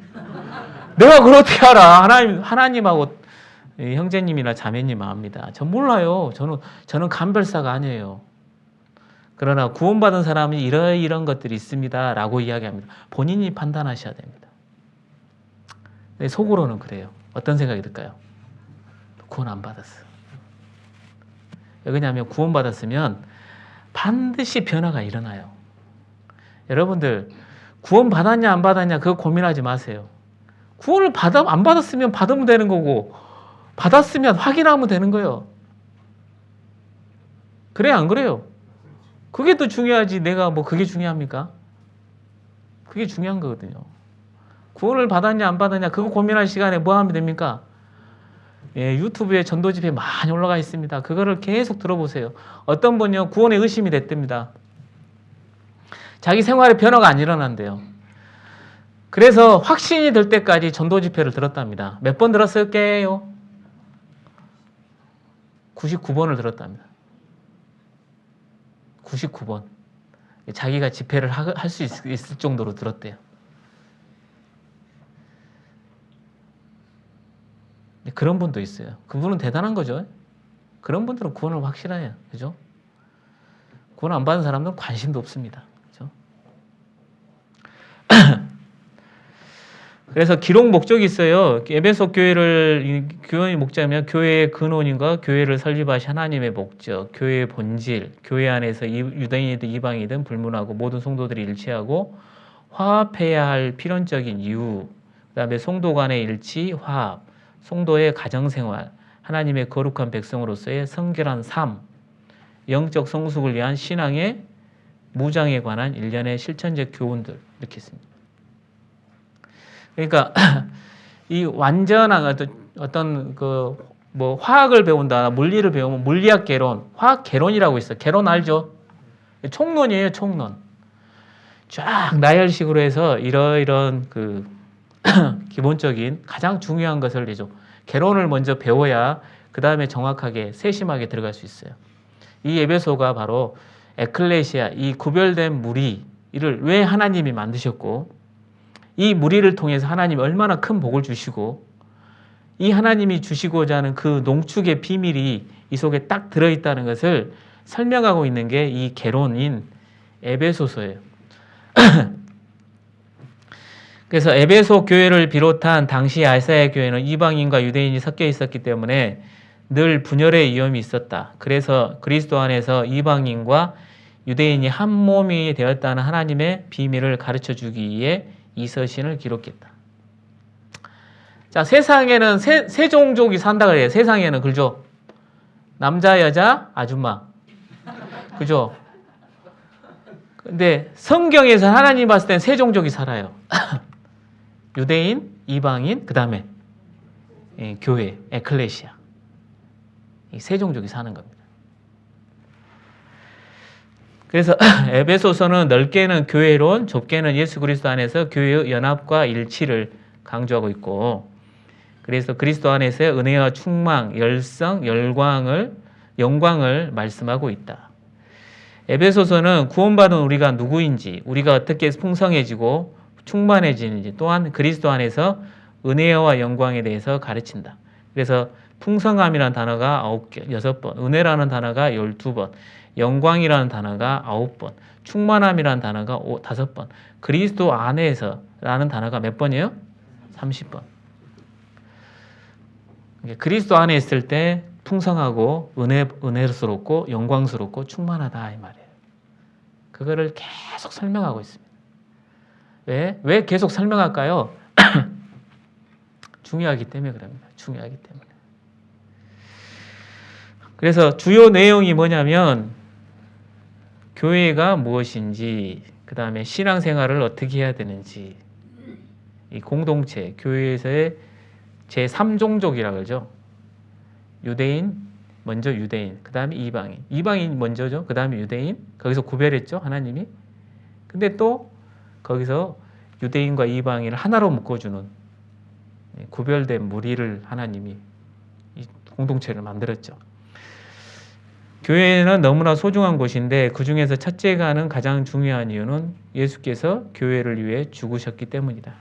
내가 그걸 어떻게 알아? 하나님하고 형제님이나 자매님 압니다. 전 몰라요. 저는 간별사가 아니에요. 그러나 구원받은 사람이 이런 것들이 있습니다. 라고 이야기합니다. 본인이 판단하셔야 됩니다. 근데 속으로는 그래요. 어떤 생각이 들까요? 구원 안 받았어. 왜냐하면 구원받았으면 반드시 변화가 일어나요. 여러분들 구원 받았냐 안 받았냐 그거 고민하지 마세요. 구원을 안 받았으면 받으면 되는 거고 받았으면 확인하면 되는 거예요. 그래요 안 그래요? 그게 더 중요하지 내가 뭐 그게 중요합니까? 그게 중요한 거거든요. 구원을 받았냐 안 받았냐 그거 고민할 시간에 뭐 하면 됩니까? 예, 유튜브에 전도 집회 많이 올라가 있습니다. 그거를 계속 들어보세요. 어떤 분요 구원에 의심이 됐답니다. 자기 생활에 변화가 안 일어난대요. 그래서 확신이 들 때까지 전도 집회를 들었답니다. 몇 번 들었을게요? 99번을 들었답니다. 99번. 자기가 집회를 할 수 있을 정도로 들었대요. 그런 분도 있어요. 그분은 대단한 거죠. 그런 분들은 구원을 확실해요. 그죠? 구원 안 받은 사람들은 관심도 없습니다. 그죠? 그래서 기록 목적이 있어요. 에베소 교회의 목적이면 교회의 근원인과 교회를 설립하신 하나님의 목적, 교회의 본질, 교회 안에서 유대인이든 이방이든 불문하고 모든 성도들이 일치하고 화합해야 할 필연적인 이유, 그 다음에 성도 간의 일치, 화합, 성도의 가정생활, 하나님의 거룩한 백성으로서의 성결한 삶, 영적 성숙을 위한 신앙의 무장에 관한 일련의 실천적 교훈들 이렇게 있습니다. 그러니까 이 완전한 어떤 뭐 화학을 배운다, 물리를 배우면 물리학 개론, 화학 개론이라고 있어요. 개론 알죠? 총론이에요, 총론. 쫙 나열식으로 해서 이런 기본적인 가장 중요한 것을 내죠. 개론을 먼저 배워야 그 다음에 정확하게 세심하게 들어갈 수 있어요. 이 에베소가 바로 에클레시아, 이 구별된 무리를 왜 하나님이 만드셨고 이 무리를 통해서 하나님이 얼마나 큰 복을 주시고 이 하나님이 주시고자 하는 그 농축의 비밀이 이 속에 딱 들어있다는 것을 설명하고 있는 게 이 개론인 에베소서예요. 그래서 에베소 교회를 비롯한 당시 아시아 교회는 이방인과 유대인이 섞여 있었기 때문에 늘 분열의 위험이 있었다. 그래서 그리스도 안에서 이방인과 유대인이 한 몸이 되었다는 하나님의 비밀을 가르쳐 주기 위해 이 서신을 기록했다. 자, 세상에는 세 종족이 산다 그래요. 세상에는 그죠? 남자, 여자, 아줌마. 그죠? 근데 성경에서 하나님 봤을 땐 세 종족이 살아요. 유대인, 이방인, 그 다음에 교회, 에클레시아. 이 세 종족이 사는 겁니다. 그래서 에베소서는 넓게는 교회론, 좁게는 예수 그리스도 안에서 교회의 연합과 일치를 강조하고 있고, 그래서 그리스도 안에서의 은혜와 충만, 열성, 영광을 말씀하고 있다. 에베소서는 구원받은 우리가 누구인지, 우리가 어떻게 풍성해지고 충만해지는지, 또한 그리스도 안에서 은혜와 영광에 대해서 가르친다. 그래서 풍성함이라는 단어가 6번, 은혜라는 단어가 12번, 영광이라는 단어가 9번, 충만함이라는 단어가 5번, 그리스도 안에서 라는 단어가 몇 번이에요? 30번. 그리스도 안에 있을 때 풍성하고 은혜스럽고 영광스럽고 충만하다 이 말이에요. 그거를 계속 설명하고 있습니다. 왜 계속 설명할까요? 중요하기 때문에 그럽니다. 중요하기 때문에. 그래서 주요 내용이 뭐냐면 교회가 무엇인지, 그 다음에 신앙생활을 어떻게 해야 되는지, 이 공동체, 교회에서의 제3종족이라고 그러죠. 유대인, 먼저 유대인, 그 다음에 이방인. 이방인 먼저죠. 그 다음에 유대인. 거기서 구별했죠, 하나님이. 근데 또 거기서 유대인과 이방인을 하나로 묶어주는 구별된 무리를 하나님이 이 공동체를 만들었죠. 교회는 너무나 소중한 곳인데 그 중에서 첫째가 하는 가장 중요한 이유는 예수께서 교회를 위해 죽으셨기 때문이다.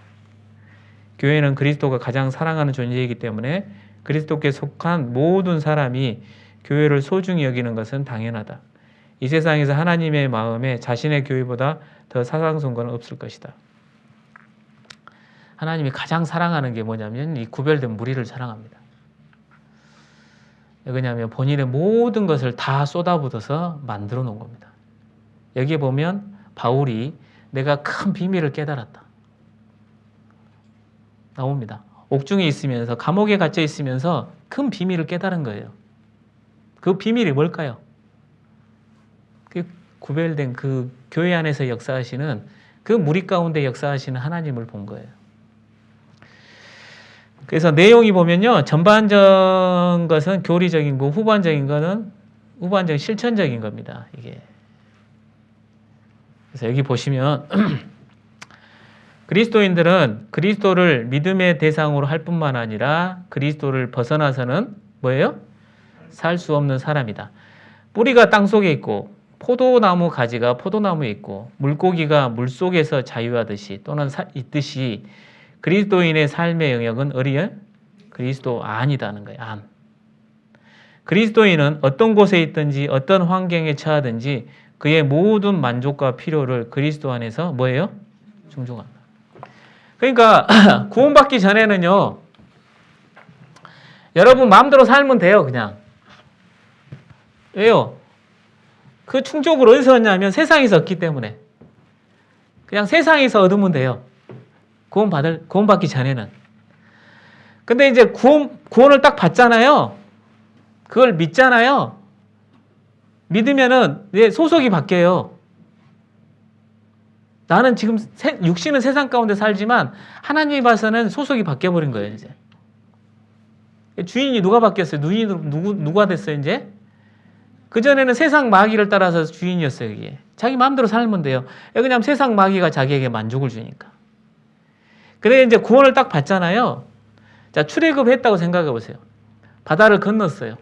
교회는 그리스도가 가장 사랑하는 존재이기 때문에 그리스도께 속한 모든 사람이 교회를 소중히 여기는 것은 당연하다. 이 세상에서 하나님의 마음에 자신의 교회보다 더 사랑스러운 것은 없을 것이다. 하나님이 가장 사랑하는 게 뭐냐면 이 구별된 무리를 사랑합니다. 왜냐하면 본인의 모든 것을 다 쏟아붓어서 만들어 놓은 겁니다. 여기에 보면 바울이 내가 큰 비밀을 깨달았다. 나옵니다. 옥중에 있으면서, 감옥에 갇혀 있으면서 큰 비밀을 깨달은 거예요. 그 비밀이 뭘까요? 그 구별된 그 교회 안에서 역사하시는 그 무리 가운데 역사하시는 하나님을 본 거예요. 그래서 내용이 보면요, 전반적인 것은 교리적인 거, 후반적인 실천적인 겁니다. 이게. 그래서 여기 보시면 그리스도인들은 그리스도를 믿음의 대상으로 할 뿐만 아니라 그리스도를 벗어나서는 뭐예요? 살 수 없는 사람이다. 뿌리가 땅 속에 있고 포도나무 가지가 포도나무에 있고 물고기가 물속에서 자유하듯이 또는 있듯이 그리스도인의 삶의 영역은 어디에? 그리스도 안이라는 거예요. 안. 그리스도인은 어떤 곳에 있든지 어떤 환경에 처하든지 그의 모든 만족과 필요를 그리스도 안에서 뭐예요? 충족한다. 그러니까 구원받기 전에는요, 여러분 마음대로 살면 돼요. 그냥. 왜요? 그 충족을 어디서 얻냐면 세상에서 얻기 때문에. 그냥 세상에서 얻으면 돼요. 구원받기 전에는. 근데 이제 구원을 딱 받잖아요. 그걸 믿잖아요. 믿으면은 내 소속이 바뀌어요. 나는 지금 육신은 세상 가운데 살지만 하나님이 봐서는 소속이 바뀌어버린 거예요, 이제. 주인이 누가 바뀌었어요? 누가 됐어요, 이제? 그전에는 세상 마귀를 따라서 주인이었어요, 이게. 자기 마음대로 살면 돼요. 왜냐하면 세상 마귀가 자기에게 만족을 주니까. 근데 이제 구원을 딱 받잖아요. 자, 출애굽했다고 생각해 보세요. 바다를 건넜어요.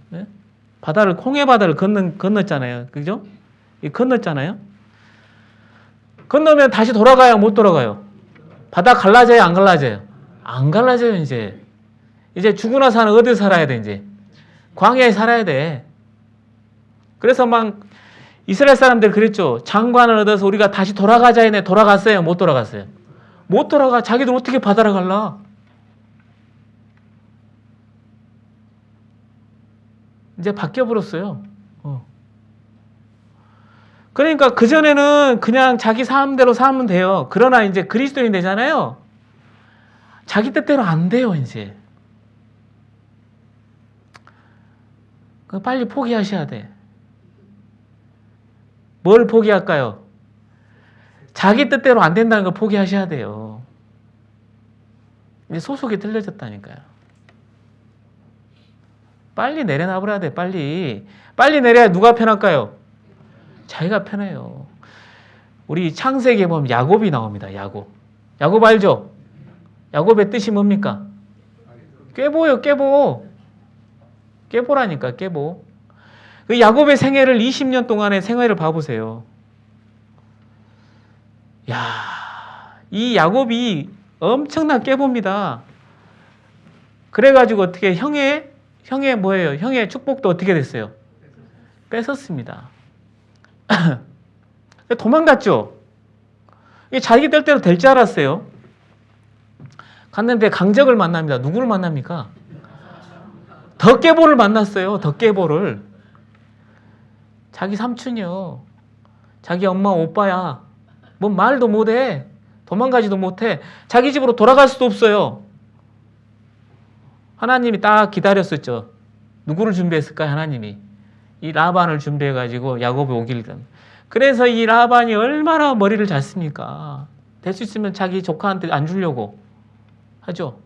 네? 홍해 바다를 건넜잖아요. 그죠? 건넜잖아요. 건너면 다시 돌아가요, 못 돌아가요? 바다 갈라져요, 안 갈라져요? 안 갈라져요, 이제. 이제 죽으나 사는 어디 살아야 돼, 이제? 광야에 살아야 돼. 그래서 막 이스라엘 사람들 그랬죠. 장관을 얻어서 우리가 다시 돌아가자 했네. 돌아갔어요? 못 돌아갔어요? 못 돌아가. 자기들 어떻게 바다를 갈라? 이제 바뀌어버렸어요. 그러니까 그전에는 그냥 자기 삶대로 살면 돼요. 그러나 이제 그리스도인 되잖아요. 자기 뜻대로 안 돼요, 이제. 빨리 포기하셔야 돼. 뭘 포기할까요? 자기 뜻대로 안 된다는 걸 포기하셔야 돼요. 이제 소속이 틀려졌다니까요. 빨리 내려놔버려야 돼, 빨리. 빨리 내려야 누가 편할까요? 자기가 편해요. 우리 창세기에 보면 야곱이 나옵니다, 야곱. 야곱 알죠? 야곱의 뜻이 뭡니까? 꾀보요, 꾀보. 꾀보라니까, 꾀보. 그 야곱의 생애를 20년 동안의 생애를 봐보세요. 야, 이 야곱이 엄청난 꾀보입니다. 그래가지고 어떻게 형의 뭐예요? 형의 축복도 어떻게 됐어요? 뺏었습니다. 도망갔죠. 자기 뜻대로 될 줄 알았어요. 갔는데 강적을 만납니다. 누구를 만납니까? 덕계보를 만났어요. 덕계보를. 자기 삼촌이요. 자기 엄마 오빠야. 뭐 말도 못해. 도망가지도 못해. 자기 집으로 돌아갈 수도 없어요. 하나님이 딱 기다렸었죠. 누구를 준비했을까요? 하나님이. 이 라반을 준비해가지고 야곱이 오길. 그래서 이 라반이 얼마나 머리를 잘 씁니까? 될 수 있으면 자기 조카한테 안 주려고 하죠.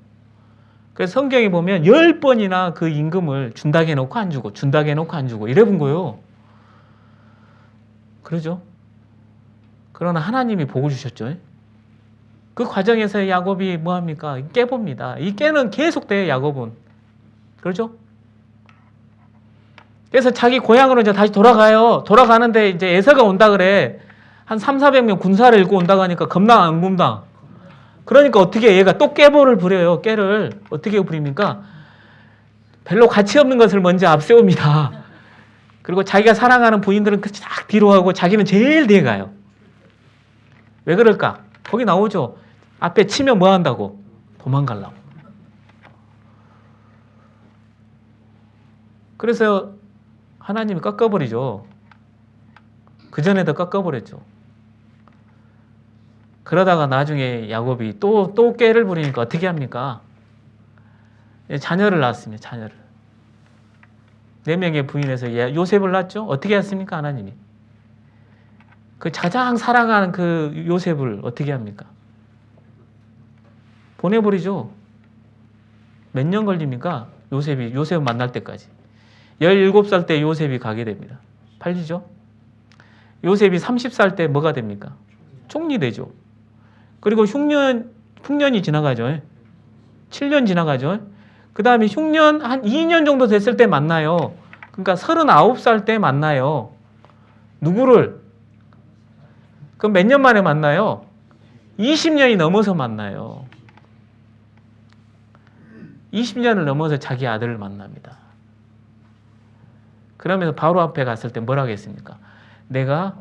그래서 성경에 보면 10번이나 그 임금을 준다게 해놓고 안 주고, 준다게 해놓고 안 주고, 이래 본 거예요. 그러죠? 그러나 하나님이 복을 주셨죠. 그 과정에서 야곱이 뭐합니까? 깨봅니다. 이 깨는 계속 돼요, 야곱은. 그러죠? 그래서 자기 고향으로 이제 다시 돌아가요. 돌아가는데 이제 에서가 온다 그래. 한 300~400명 군사를 일고 온다고 하니까 겁나 안 굽나? 그러니까 어떻게 얘가 또 깨보를 부려요. 깨를 어떻게 부립니까? 별로 가치 없는 것을 먼저 앞세웁니다. 그리고 자기가 사랑하는 부인들은 쫙 뒤로 하고 자기는 제일 뒤에 가요. 왜 그럴까? 거기 나오죠. 앞에 치면 뭐 한다고? 도망가려고. 그래서 하나님이 꺾어버리죠. 그전에도 꺾어버렸죠. 그러다가 나중에 야곱이 또 깨를 부리니까 어떻게 합니까? 자녀를 낳았습니다. 자녀를. 4명의 부인에서 요셉을 낳았죠. 어떻게 했습니까? 하나님이. 그 가장 사랑하는 그 요셉을 어떻게 합니까? 보내버리죠. 몇 년 걸립니까? 요셉 만날 때까지. 17살 때 요셉이 가게 됩니다. 팔리죠? 요셉이 30살 때 뭐가 됩니까? 총리 되죠. 그리고 흉년이 지나가죠. 7년 지나가죠. 그 다음에 흉년 한 2년 정도 됐을 때 만나요. 그러니까 39살 때 만나요. 누구를? 그럼 몇 년 만에 만나요? 20년이 넘어서 만나요. 20년을 넘어서 자기 아들을 만납니다. 그러면서 바로 앞에 갔을 때 뭐라고 했습니까? 내가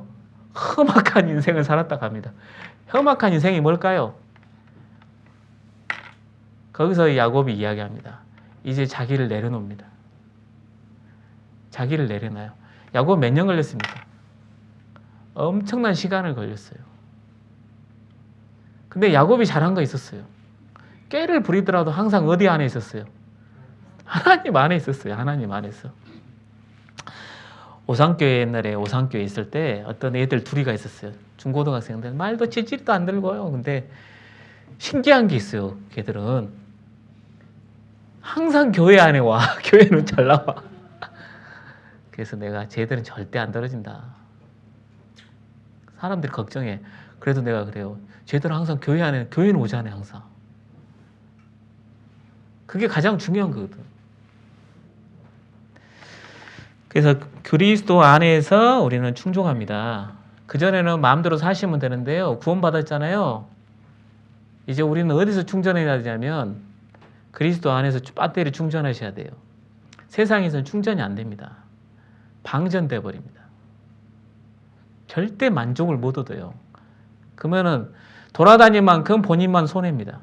험악한 인생을 살았다고 합니다. 험악한 인생이 뭘까요? 거기서 야곱이 이야기합니다. 이제 자기를 내려놓습니다. 자기를 내려놔요. 야곱 몇 년 걸렸습니까? 엄청난 시간을 걸렸어요. 근데 야곱이 잘한 거 있었어요. 깨를 부리더라도 항상 어디 안에 있었어요? 하나님 안에 있었어요. 하나님 안에서. 오상교회 옛날에 오상교회 있을 때 어떤 애들 둘이가 있었어요. 중고등학생들 말도 지지도 안 들고요. 근데 신기한 게 있어요. 걔들은 항상 교회 안에 와. 교회는 잘 나와. 그래서 내가 쟤들은 절대 안 떨어진다. 사람들이 걱정해. 그래도 내가 그래요. 쟤들은 항상 교회는 오잖아요. 항상. 그게 가장 중요한 거거든. 그래서 그리스도 안에서 우리는 충족합니다. 그전에는 마음대로 사시면 되는데요. 구원받았잖아요. 이제 우리는 어디서 충전해야 되냐면 그리스도 안에서 배터리 충전하셔야 돼요. 세상에서는 충전이 안 됩니다. 방전돼 버립니다. 절대 만족을 못 얻어요. 그러면은 돌아다닐 만큼 본인만 손해입니다.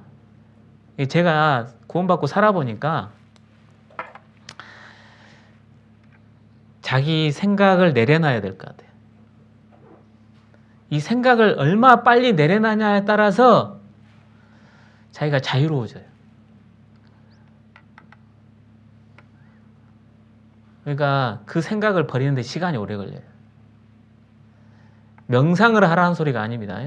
제가 구원받고 살아보니까 자기 생각을 내려놔야 될 것 같아요. 이 생각을 얼마 빨리 내려놔냐에 따라서 자기가 자유로워져요. 그러니까 그 생각을 버리는데 시간이 오래 걸려요. 명상을 하라는 소리가 아닙니다.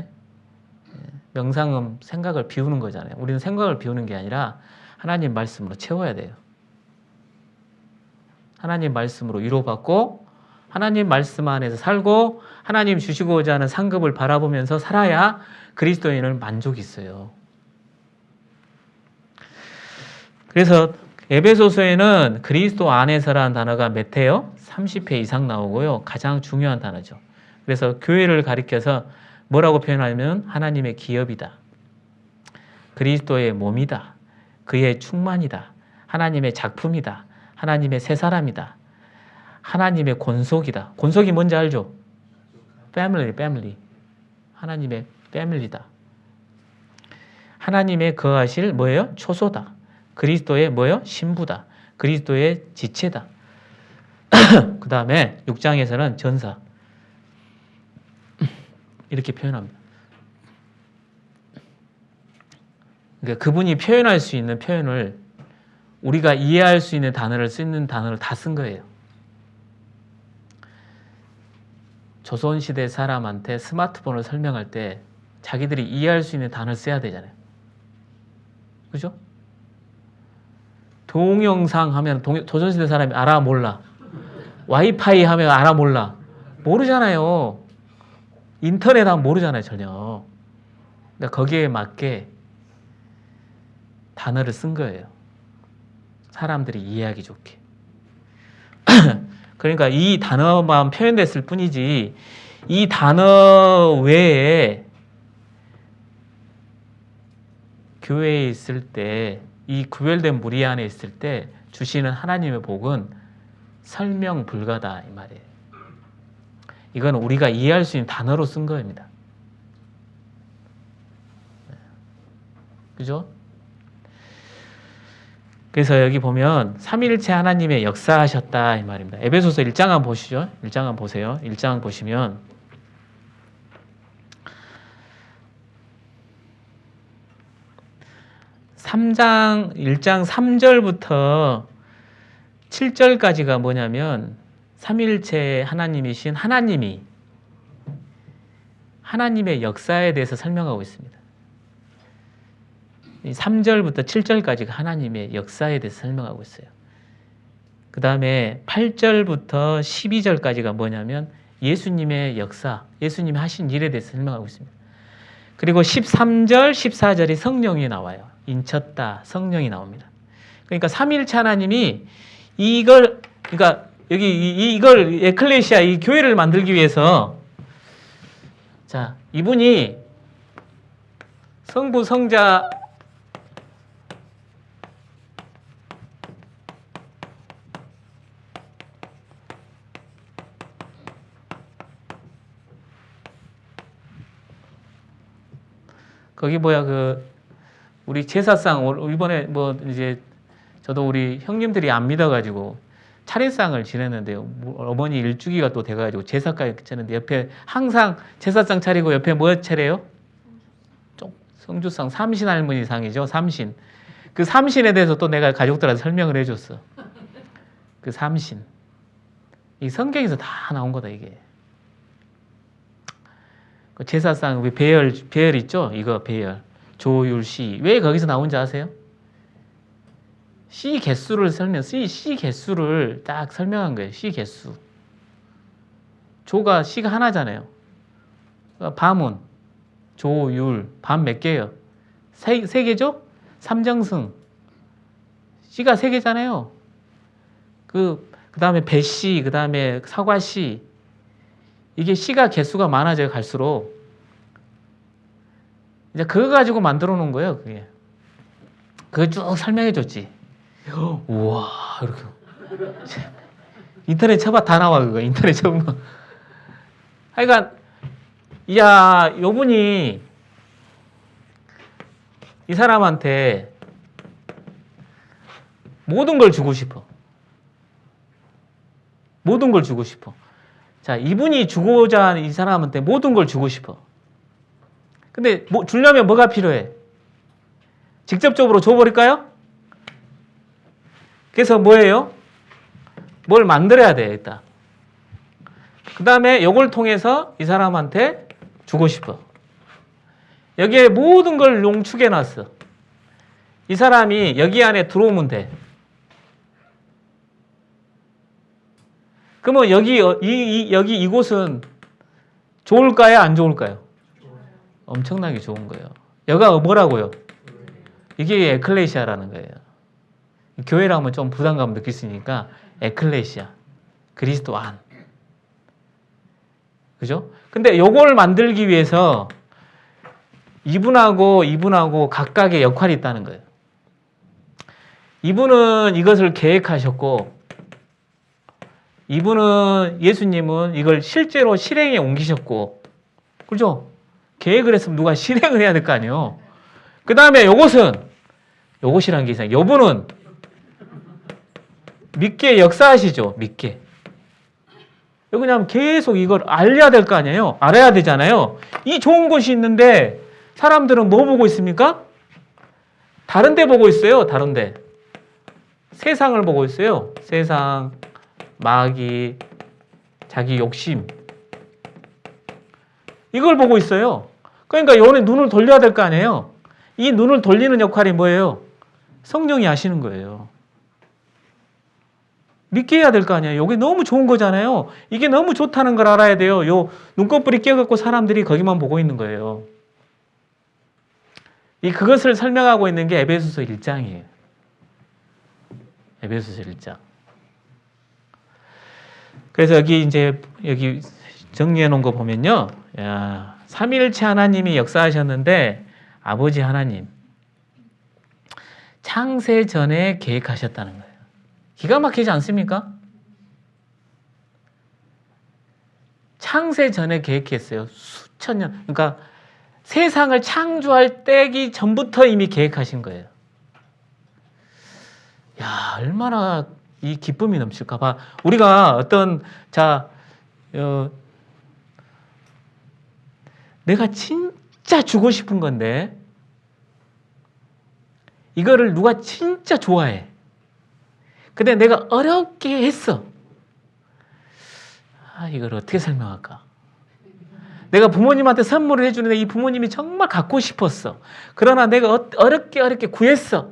명상은 생각을 비우는 거잖아요. 우리는 생각을 비우는 게 아니라 하나님 말씀으로 채워야 돼요. 하나님 말씀으로 위로받고 하나님 말씀 안에서 살고 하나님 주시고자 하는 상급을 바라보면서 살아야 그리스도인은 만족이 있어요. 그래서 에베소서에는 그리스도 안에서라는 단어가 몇 회요? 30회 이상 나오고요. 가장 중요한 단어죠. 그래서 교회를 가리켜서 뭐라고 표현하면 하나님의 기업이다. 그리스도의 몸이다. 그의 충만이다. 하나님의 작품이다. 하나님의 새 사람이다. 하나님의 권속이다. 권속이 뭔지 알죠? 패밀리. 하나님의 패밀리다. 하나님의 거하실 뭐예요? 초소다. 그리스도의 뭐예요? 신부다. 그리스도의 지체다. 그 다음에 6장에서는 전사. 이렇게 표현합니다. 그러니까 그분이 표현할 수 있는 표현을 우리가 이해할 수 있는 단어를 쓰는 단어를 다 쓴 거예요. 조선시대 사람한테 스마트폰을 설명할 때 자기들이 이해할 수 있는 단어를 써야 되잖아요. 그죠? 동영상 하면 조선시대 사람이 알아 몰라. 와이파이 하면 알아 몰라. 모르잖아요. 인터넷 하면 모르잖아요, 전혀. 그러니까 거기에 맞게 단어를 쓴 거예요. 사람들이 이해하기 좋게. 그러니까 이 단어만 표현됐을 뿐이지 이 단어 외에 교회에 있을 때 이 구별된 무리 안에 있을 때 주시는 하나님의 복은 설명 불가다 이 말이에요. 이건 우리가 이해할 수 있는 단어로 쓴 겁니다. 그죠? 그래서 여기 보면 삼위일체 하나님의 역사하셨다 이 말입니다. 에베소서 1장 한번 보시죠. 1장 한번 보세요. 1장 보시면 1장 3절부터 7절까지가 뭐냐면 삼위일체 하나님이신 하나님이 하나님의 역사에 대해서 설명하고 있습니다. 3절부터 7절까지가 하나님의 역사에 대해서 설명하고 있어요. 그 다음에 8절부터 12절까지가 뭐냐면 예수님의 역사, 예수님이 하신 일에 대해서 설명하고 있습니다. 그리고 13절, 14절이 성령이 나와요. 인쳤다, 성령이 나옵니다. 그러니까 삼위일체 하나님이 이걸, 그러니까 여기 이걸 에클레시아, 이 교회를 만들기 위해서 자, 이분이 성부, 성자, 거기 우리 제사상 이번에 이제 저도 우리 형님들이 안 믿어가지고 차례상을 지냈는데요. 어머니 일주기가 또 돼가지고 제사까지 지냈는데 옆에 항상 제사상 차리고 옆에 뭐 차려요? 성주상 삼신 할머니상이죠. 삼신. 그 삼신에 대해서 또 내가 가족들한테 설명을 해줬어. 그 삼신. 이 성경에서 다 나온 거다 이게. 제사상 배열 있죠? 이거 배열. 조율시. 왜 거기서 나온지 아세요? 씨 개수를 씨 개수를 딱 설명한 거예요. 씨 개수. 조가 씨가 하나잖아요. 밤은 조율 밤 몇 개예요? 세 개죠? 삼정승. 씨가 세 개잖아요. 그 다음에 배씨, 그 다음에 사과씨. 이게 씨가 개수가 많아져 갈수록 이제 그거 가지고 만들어 놓은 거예요. 그게. 그거 쭉 설명해 줬지. 우와, 이렇게. 인터넷 쳐봐, 다 나와, 그거. 인터넷 쳐보면. 하여간, 요분이 이 사람한테 모든 걸 주고 싶어. 모든 걸 주고 싶어. 자, 이분이 주고자 하는 이 사람한테 모든 걸 주고 싶어. 근데 주려면 뭐가 필요해? 직접적으로 줘버릴까요? 그래서 뭐예요? 뭘 만들어야 돼, 일단. 그 다음에 이걸 통해서 이 사람한테 주고 싶어. 여기에 모든 걸 농축해 놨어. 이 사람이 여기 안에 들어오면 돼. 그러면 여기 이곳은 좋을까요? 안 좋을까요? 엄청나게 좋은 거예요. 여가 뭐라고요? 이게 에클레시아라는 거예요. 교회라 하면 좀 부담감 느낄 수 있으니까 에클레시아, 그리스도 안. 그죠? 근데 요걸 만들기 위해서 이분하고 각각의 역할이 있다는 거예요. 이분은 이것을 계획하셨고, 이분은 예수님은 이걸 실제로 실행에 옮기셨고, 그죠? 계획을 했으면 누가 실행을 해야 될 거 아니에요. 그 다음에 요것이라는 게 이상해요. 요분은 믿게 역사하시죠. 믿게. 그냥 계속 이걸 알려야 될 거 아니에요. 알아야 되잖아요. 이 좋은 곳이 있는데 사람들은 뭐 보고 있습니까? 다른 데 보고 있어요. 다른 데. 세상을 보고 있어요. 세상, 마귀, 자기 욕심. 이걸 보고 있어요. 그러니까 요번에 눈을 돌려야 될 거 아니에요. 이 눈을 돌리는 역할이 뭐예요? 성령이 하시는 거예요. 믿게 해야 될 거 아니에요. 이게 너무 좋은 거잖아요. 이게 너무 좋다는 걸 알아야 돼요. 요 눈꺼풀이 깨갖고 사람들이 거기만 보고 있는 거예요. 그것을 설명하고 있는 게 에베소서 1장이에요. 에베소서 1장. 그래서 여기 정리해 놓은 거 보면요. 야, 삼위일체 하나님이 역사하셨는데 아버지 하나님 창세 전에 계획하셨다는 거예요. 기가 막히지 않습니까? 창세 전에 계획했어요. 수천 년. 그러니까 세상을 창조할 때기 전부터 이미 계획하신 거예요. 야, 얼마나 이 기쁨이 넘칠까 봐. 우리가 내가 진짜 주고 싶은 건데 이거를 누가 진짜 좋아해. 근데 내가 어렵게 했어. 이걸 어떻게 설명할까? 내가 부모님한테 선물을 해주는데 이 부모님이 정말 갖고 싶었어. 그러나 내가 어렵게 구했어.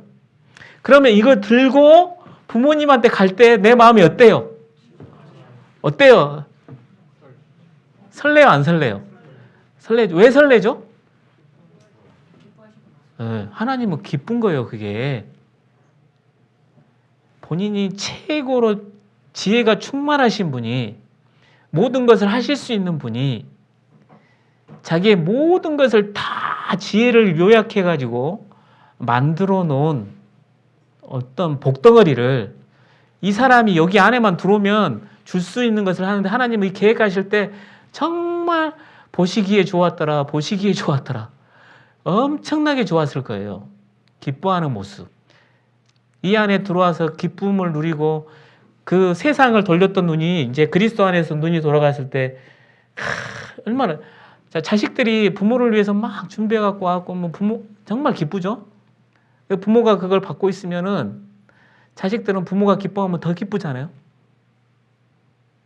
그러면 이거 들고 부모님한테 갈 때 내 마음이 어때요? 어때요? 설레요, 안 설레요? 설레죠. 왜 설레죠? 하나님은 기쁜 거예요, 그게. 본인이 최고로 지혜가 충만하신 분이, 모든 것을 하실 수 있는 분이 자기의 모든 것을 다 지혜를 요약해가지고 만들어 놓은 어떤 복덩어리를 이 사람이 여기 안에만 들어오면 줄 수 있는 것을 하는데, 하나님이 계획하실 때 정말 보시기에 좋았더라, 보시기에 좋았더라. 엄청나게 좋았을 거예요. 기뻐하는 모습. 이 안에 들어와서 기쁨을 누리고 그 세상을 돌렸던 눈이 이제 그리스도 안에서 눈이 돌아갔을 때 얼마나, 자식들이 부모를 위해서 막 준비해 갖고 와갖고 뭐 부모 정말 기쁘죠. 부모가 그걸 받고 있으면은 자식들은 부모가 기뻐하면 더 기쁘잖아요.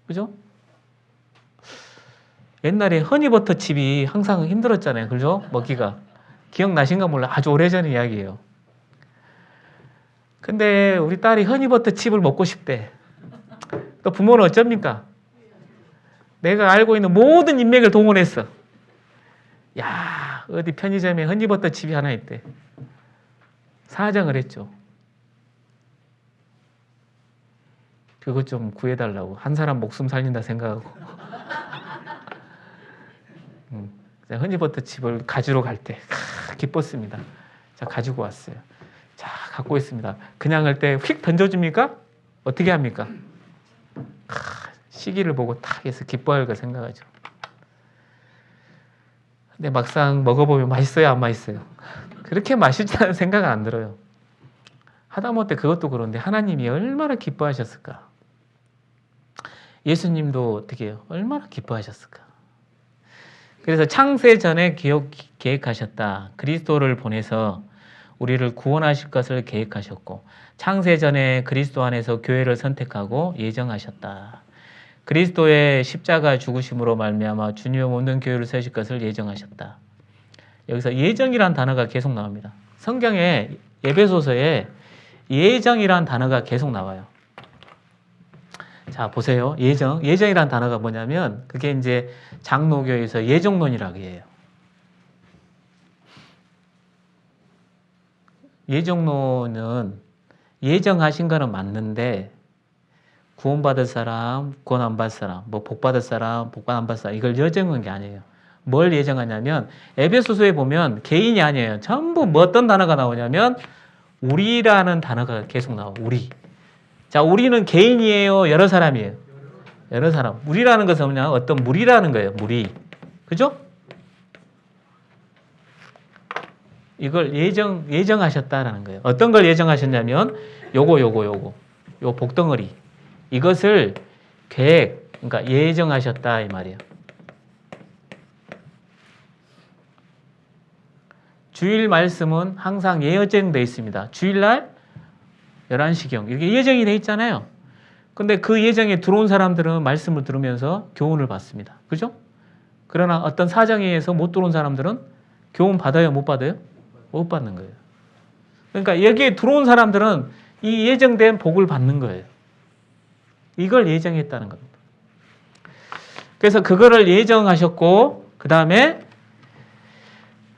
그죠? 옛날에 허니버터 칩이 항상 힘들었잖아요. 그죠? 먹기가. 기억나신가 몰라. 아주 오래전 이야기예요. 근데 우리 딸이 허니버터 칩을 먹고 싶대. 또 부모는 어쩝니까? 내가 알고 있는 모든 인맥을 동원했어. 야, 어디 편의점에 허니버터 칩이 하나 있대. 사정을 했죠. 그것 좀 구해달라고. 한 사람 목숨 살린다 생각하고. 허니버터 칩을 가지러 갈 때 기뻤습니다. 자, 가지고 왔어요. 자, 갖고 있습니다. 그냥 할 때 휙 던져줍니까? 어떻게 합니까? 시기를 보고 탁 해서 기뻐할 거 생각하죠. 근데 막상 먹어보면 맛있어요, 안 맛있어요? 그렇게 맛있다는 생각은 안 들어요. 하다못해 그것도 그런데 하나님이 얼마나 기뻐하셨을까? 예수님도 어떻게 해요? 얼마나 기뻐하셨을까? 그래서 창세 전에 계획하셨다. 그리스도를 보내서 우리를 구원하실 것을 계획하셨고, 창세 전에 그리스도 안에서 교회를 선택하고 예정하셨다. 그리스도의 십자가 죽으심으로 말미암아 주님의 모든 교회를 세우실 것을 예정하셨다. 여기서 예정이란 단어가 계속 나옵니다. 성경에 에베소서에 예정이란 단어가 계속 나와요. 자, 보세요. 예정이란 단어가 뭐냐면 그게 이제 장로교에서 예정론이라고 해요. 예정론은 예정하신 거는 맞는데 구원받을 사람, 구원 안 받을 사람, 뭐 복 받을 사람, 복 안 받을 사람, 이걸 예정한 게 아니에요. 뭘 예정하냐면 에베소서에 보면 개인이 아니에요. 전부 뭐 어떤 단어가 나오냐면 우리라는 단어가 계속 나와요. 우리. 자, 우리는 개인이에요, 여러 사람이에요? 여러 사람. 우리라는 것은 뭐냐? 어떤 무리라는 거예요. 무리. 그죠? 이걸 예정하셨다라는 거예요. 어떤 걸 예정하셨냐면 요거 요 복덩어리, 이것을 그러니까 예정하셨다 이 말이에요. 주일 말씀은 항상 예정되어 있습니다. 주일날 11시경 이렇게 예정이 돼 있잖아요. 근데 그 예정에 들어온 사람들은 말씀을 들으면서 교훈을 받습니다. 그죠? 그러나 어떤 사정에 의해서 못 들어온 사람들은 교훈 받아요? 못 받아요? 못 받는 거예요. 그러니까 여기에 들어온 사람들은 이 예정된 복을 받는 거예요. 이걸 예정했다는 겁니다. 그래서 그거를 예정하셨고 그 다음에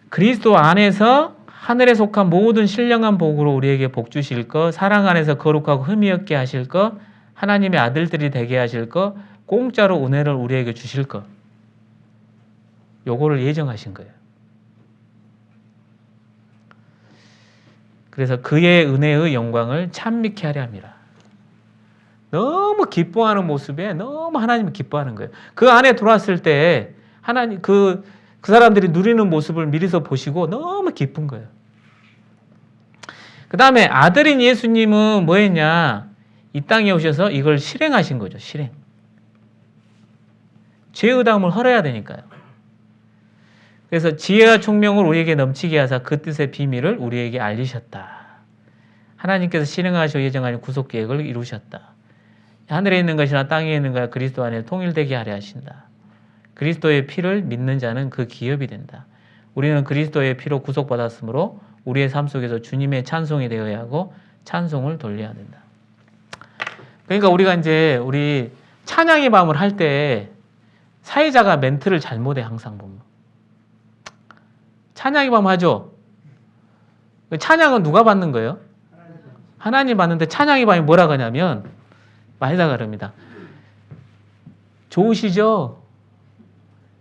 그리스도 안에서 하늘에 속한 모든 신령한 복으로 우리에게 복 주실 것, 사랑 안에서 거룩하고 흠이 없게 하실 것, 하나님의 아들들이 되게 하실 것, 공짜로 은혜를 우리에게 주실 것. 요거를 예정하신 거예요. 그래서 그의 은혜의 영광을 찬미케 하려 합니다. 너무 기뻐하는 모습에 너무 하나님을 기뻐하는 거예요. 그 안에 들어왔을 때 하나님 그 사람들이 누리는 모습을 미리서 보시고 너무 기쁜 거예요. 그 다음에 아들인 예수님은 뭐 했냐? 이 땅에 오셔서 이걸 실행하신 거죠. 실행. 죄의담을 헐어야 되니까요. 그래서 지혜와 총명을 우리에게 넘치게 하사 그 뜻의 비밀을 우리에게 알리셨다. 하나님께서 실행하시고 예정하신 구속 계획을 이루셨다. 하늘에 있는 것이나 땅에 있는 것과 그리스도 안에 통일되게 하려 하신다. 그리스도의 피를 믿는 자는 그 기업이 된다. 우리는 그리스도의 피로 구속받았으므로 우리의 삶 속에서 주님의 찬송이 되어야 하고 찬송을 돌려야 된다. 그러니까 우리가 이제 우리 찬양의 밤을 할 때 사회자가 멘트를 잘못해 항상 보면. 찬양의 밤 하죠? 찬양은 누가 받는 거예요? 하나님 받는데 찬양의 밤이 뭐라고 하냐면 말다가 그럽니다. 좋으시죠?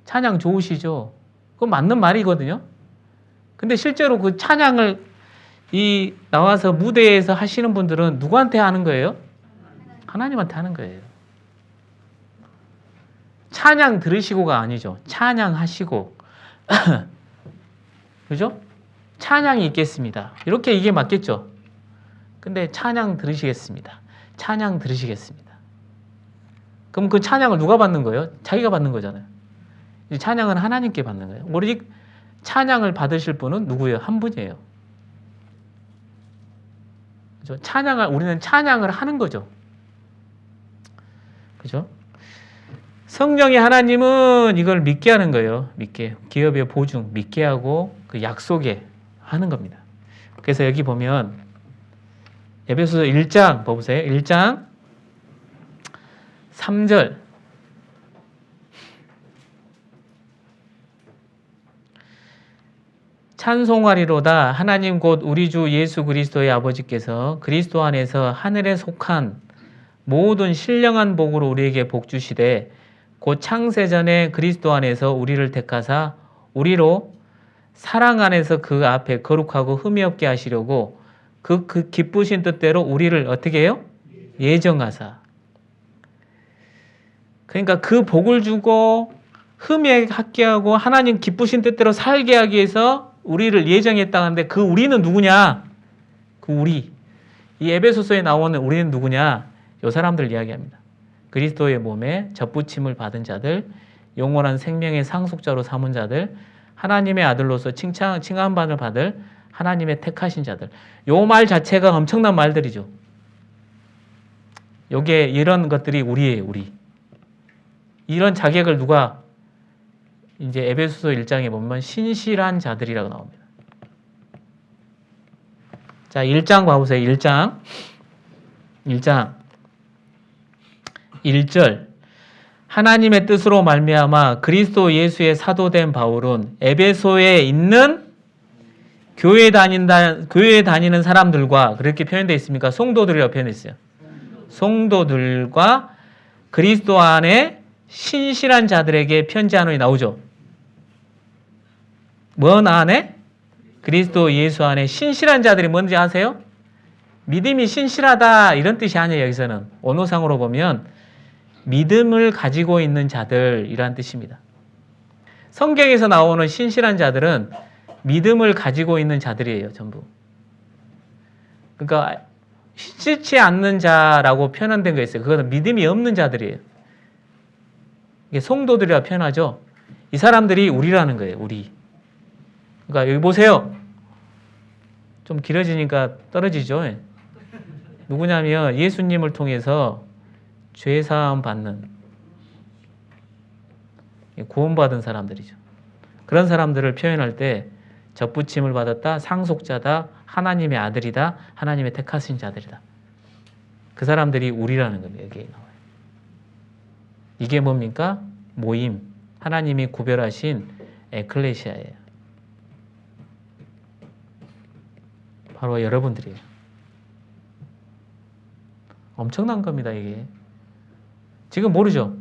찬양 좋으시죠? 그건 맞는 말이거든요. 근데 실제로 그 찬양을 나와서 무대에서 하시는 분들은 누구한테 하는 거예요? 하나님한테 하는 거예요. 찬양 들으시고가 아니죠. 찬양하시고. 그죠? 찬양이 있겠습니다. 이렇게 이게 맞겠죠? 근데 찬양 들으시겠습니다. 찬양 들으시겠습니다. 그럼 그 찬양을 누가 받는 거예요? 자기가 받는 거잖아요. 찬양은 하나님께 받는 거예요. 오직 찬양을 받으실 분은 누구예요? 한 분이에요. 그죠? 우리는 찬양을 하는 거죠. 그죠? 성령의 하나님은 이걸 믿게 하는 거예요. 믿게. 기업의 보증, 믿게 하고 그 약속에 하는 겁니다. 그래서 여기 보면 에베소서 1장 보세요. 1장 3절. 찬송하리로다 하나님 곧 우리 주 예수 그리스도의 아버지께서 그리스도 안에서 하늘에 속한 모든 신령한 복으로 우리에게 복 주시되 곧 창세전에 그리스도 안에서 우리를 택하사 우리로 사랑 안에서 그 앞에 거룩하고 흠이 없게 하시려고 그 기쁘신 뜻대로 우리를 어떻게 해요? 예정하사. 그러니까 그 복을 주고 흠이 없게 하고 하나님 기쁘신 뜻대로 살게 하기 위해서 우리를 예정했다는데 그 우리는 누구냐? 그 우리. 이 에베소서에 나오는 우리는 누구냐? 이 사람들 이야기합니다. 그리스도의 몸에 접붙임을 받은 자들, 영원한 생명의 상속자로 삼은 자들, 하나님의 아들로서 칭함받을 받을 하나님의 택하신 자들. 요 말 자체가 엄청난 말들이죠. 요게 이런 것들이 우리예요, 우리. 이런 자격을 누가 이제 에베소서 1장에 보면 신실한 자들이라고 나옵니다. 자, 1장 봐보세요. 1장 1절. 하나님의 뜻으로 말미암아 그리스도 예수의 사도된 바울은 에베소에 있는 교회에 다니는 사람들과 그렇게 표현되어 있습니까? 성도들이라고 표현했어요. 성도들과 그리스도 안에 신실한 자들에게 편지하노니 나오죠. 뭔 안에? 그리스도 예수 안에 신실한 자들이 뭔지 아세요? 믿음이 신실하다 이런 뜻이 아니에요. 여기서는 언어상으로 보면 믿음을 가지고 있는 자들이란 뜻입니다. 성경에서 나오는 신실한 자들은 믿음을 가지고 있는 자들이에요. 전부. 그러니까 신실치 않는 자라고 표현된 거 있어요. 그거는 믿음이 없는 자들이에요. 이게 성도들이라 표현하죠. 이 사람들이 우리라는 거예요. 우리. 그러니까 여기 보세요. 좀 길어지니까 떨어지죠. 누구냐면 예수님을 통해서 죄사함 받는 구원받은 사람들이죠. 그런 사람들을 표현할 때 접붙임을 받았다, 상속자다, 하나님의 아들이다, 하나님의 택하신 자들이다. 그 사람들이 우리라는 겁니다. 여기에 나와요. 이게 뭡니까? 모임. 하나님이 구별하신 에클레시아예요. 바로 여러분들이에요. 엄청난 겁니다, 이게. 지금 모르죠?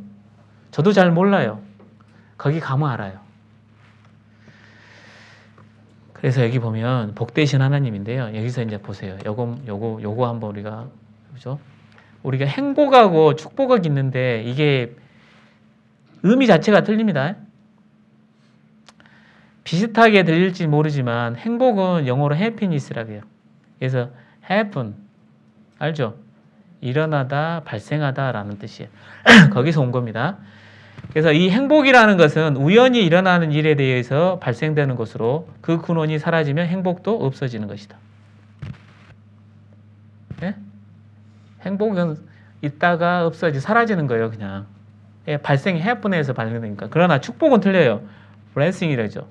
저도 잘 몰라요. 거기 가면 알아요. 그래서 여기 보면 복되신 하나님인데요. 여기서 이제 보세요. 요거 한번 우리가 그죠? 우리가 행복하고 축복이 있는데 이게 의미 자체가 틀립니다. 비슷하게 들릴지 모르지만 행복은 영어로 happiness라고 해요. 그래서 happen 알죠? 일어나다, 발생하다라는 뜻이에요. 거기서 온 겁니다. 그래서 이 행복이라는 것은 우연히 일어나는 일에 대해서 발생되는 것으로 그 근원이 사라지면 행복도 없어지는 것이다. 네? 행복은 있다가 없어지 사라지는 거예요, 그냥. 발생이 happen에서 발생되니까. 그러나 축복은 틀려요. blessing이라죠.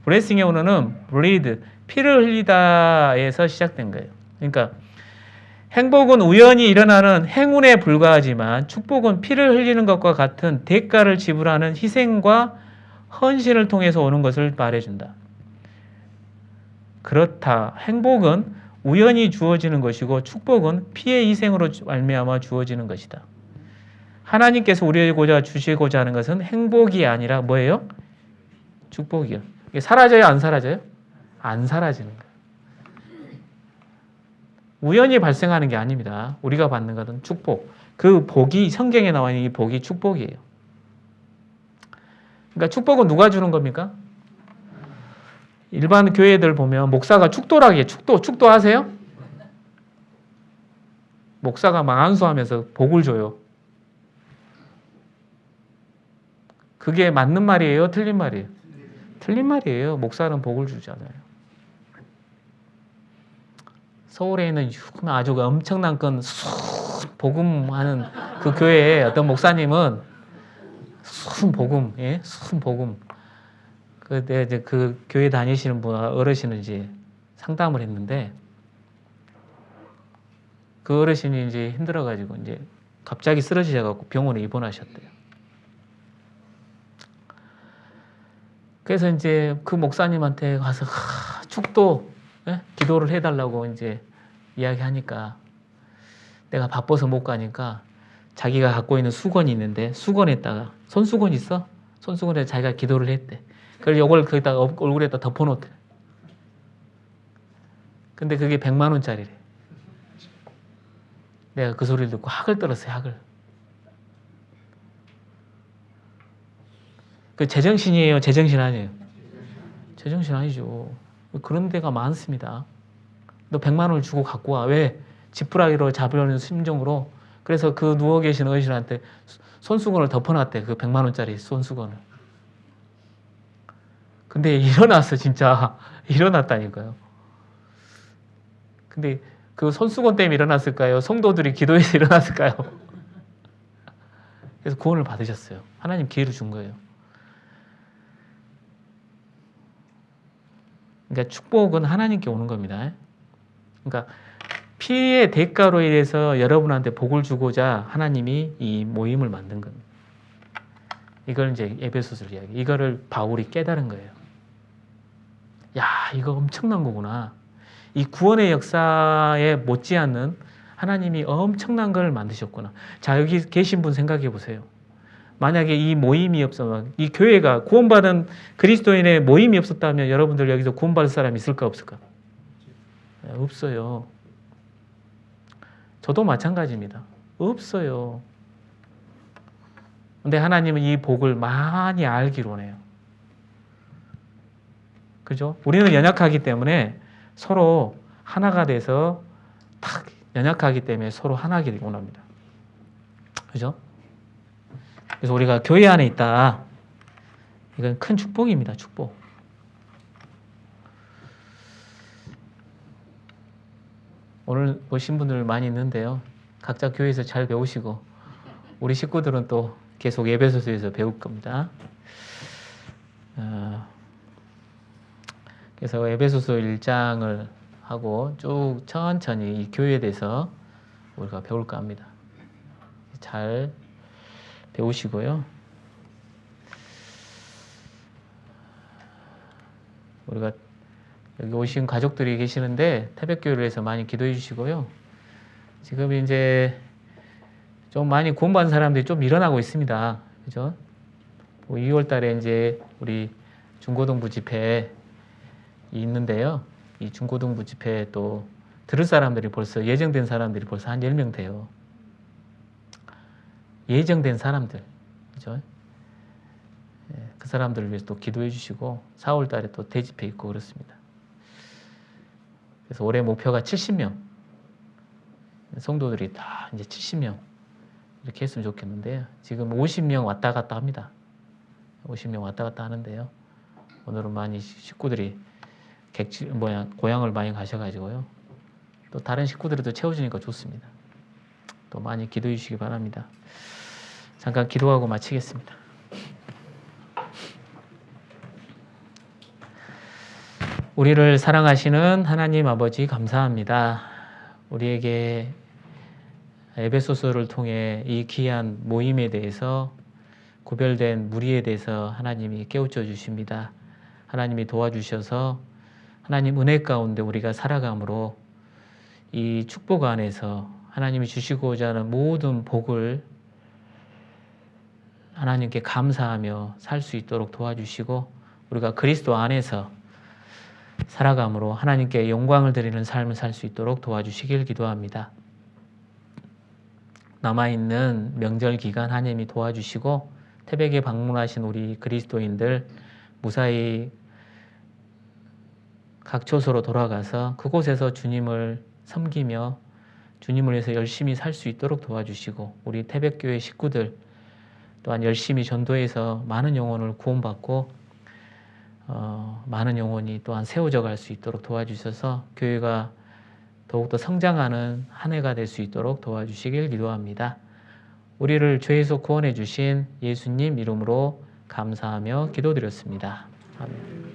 blessing의 원어는 bleed, 피를 흘리다에서 시작된 거예요. 그러니까 행복은 우연히 일어나는 행운에 불과하지만 축복은 피를 흘리는 것과 같은 대가를 지불하는 희생과 헌신을 통해서 오는 것을 말해준다. 그렇다. 행복은 우연히 주어지는 것이고 축복은 피의 희생으로 말미암아 주어지는 것이다. 하나님께서 우리에게 주시고자 하는 것은 행복이 아니라 뭐예요? 축복이요. 이게 사라져요? 안 사라져요? 안 사라지는 거예요. 우연히 발생하는 게 아닙니다. 우리가 받는 것은 축복. 그 복이 성경에 나와 있는 이 복이 축복이에요. 그러니까 축복은 누가 주는 겁니까? 일반 교회들 보면 목사가 축도라고 해요. 축도 하세요? 목사가 막 안수하면서 복을 줘요. 그게 맞는 말이에요? 틀린 말이에요? 틀린 말이에요. 목사는 복을 주잖아요. 서울에 있는 아주 엄청난 건 복음하는 그 교회에 어떤 목사님은 복음, 예? 복음. 그때 이제 그 교회 다니시는 분 어르신을 이제 상담을 했는데 그 어르신이 이제 힘들어가지고 이제 갑자기 쓰러지셔가지고 병원에 입원하셨대요. 그래서 이제 그 목사님한테 가서 축도 기도를 해달라고 이제 이야기하니까 내가 바빠서 못 가니까 자기가 갖고 있는 수건이 있는데 수건에다가 손수건 있어? 손수건에 자기가 기도를 했대. 그래서 이걸 거기다가 얼굴에다 덮어놓대. 근데 그게 100만 원짜리래. 내가 그 소리를 듣고 학을 떨었어요. 학을. 그 제정신이에요? 제정신 아니에요? 제정신 아니죠. 그런 데가 많습니다. 너 100만 원을 주고 갖고 와. 왜? 지푸라기로 잡으려는 심정으로. 그래서 그 누워 계신 어르신한테 손수건을 덮어놨대. 그 100만 원짜리 손수건을. 근데 일어났어. 진짜. 일어났다니까요. 근데 그 손수건 때문에 일어났을까요? 성도들이 기도해서 일어났을까요? 그래서 구원을 받으셨어요. 하나님 기회를 준 거예요. 그러니까 축복은 하나님께 오는 겁니다. 그러니까 피의 대가로 인해서 여러분한테 복을 주고자 하나님이 이 모임을 만든 겁니다. 이걸 이제 에베소서 이야기. 이거를 바울이 깨달은 거예요. 야, 이거 엄청난 거구나. 이 구원의 역사에 못지않는 하나님이 엄청난 걸 만드셨구나. 자, 여기 계신 분 생각해 보세요. 만약에 이 모임이 없으면, 이 교회가 구원받은 그리스도인의 모임이 없었다면 여러분들 여기서 구원받을 사람이 있을까 없을까? 없어요. 저도 마찬가지입니다. 없어요. 근데 하나님은 이 복을 많이 알기로 원해요. 그죠? 우리는 연약하기 때문에 서로 하나가 돼서 탁 연약하기 때문에 서로 하나가 되기 원합니다. 그죠? 그래서 우리가 교회 안에 있다. 이건 큰 축복입니다. 축복. 오늘 보신 분들 많이 있는데요. 각자 교회에서 잘 배우시고 우리 식구들은 또 계속 에베소서에서 배울 겁니다. 그래서 에베소서 1장을 하고 쭉 천천히 이 교회에 대해서 우리가 배울까 합니다. 잘 배우시고요. 우리가 여기 오신 가족들이 계시는데 태백교회를 위해서 많이 기도해 주시고요. 지금 이제 좀 많이 공부한 사람들이 좀 일어나고 있습니다. 그죠? 2월 달에 이제 우리 중고등부 집회 있는데요. 이 중고등부 집회 또 들을 사람들이 벌써 예정된 사람들이 벌써 한 10명 돼요. 예정된 사람들. 그죠? 그 사람들을 위해서 또 기도해 주시고 4월 달에 또 대집회 있고 그렇습니다. 그래서 올해 목표가 70명. 성도들이 다 이제 70명 이렇게 했으면 좋겠는데요. 지금 50명 왔다 갔다 합니다. 50명 왔다 갔다 하는데요. 오늘은 많이 식구들이 고향을 많이 가셔가지고요. 또 다른 식구들도 채워주니까 좋습니다. 또 많이 기도해 주시기 바랍니다. 잠깐 기도하고 마치겠습니다. 우리를 사랑하시는 하나님 아버지 감사합니다. 우리에게 에베소서를 통해 이 귀한 모임에 대해서 구별된 무리에 대해서 하나님이 깨우쳐 주십니다. 하나님이 도와주셔서 하나님 은혜 가운데 우리가 살아감으로 이 축복 안에서 하나님이 주시고자 하는 모든 복을 하나님께 감사하며 살 수 있도록 도와주시고 우리가 그리스도 안에서 살아감으로 하나님께 영광을 드리는 삶을 살 수 있도록 도와주시길 기도합니다. 남아있는 명절 기간 하나님이 도와주시고 태백에 방문하신 우리 그리스도인들 무사히 각 처소로 돌아가서 그곳에서 주님을 섬기며 주님을 위해서 열심히 살 수 있도록 도와주시고 우리 태백교회 식구들 또한 열심히 전도해서 많은 영혼을 구원받고 많은 영혼이 또한 세워져 갈 수 있도록 도와주셔서 교회가 더욱더 성장하는 한 해가 될 수 있도록 도와주시길 기도합니다. 우리를 죄에서 구원해 주신 예수님 이름으로 감사하며 기도드렸습니다. 아멘.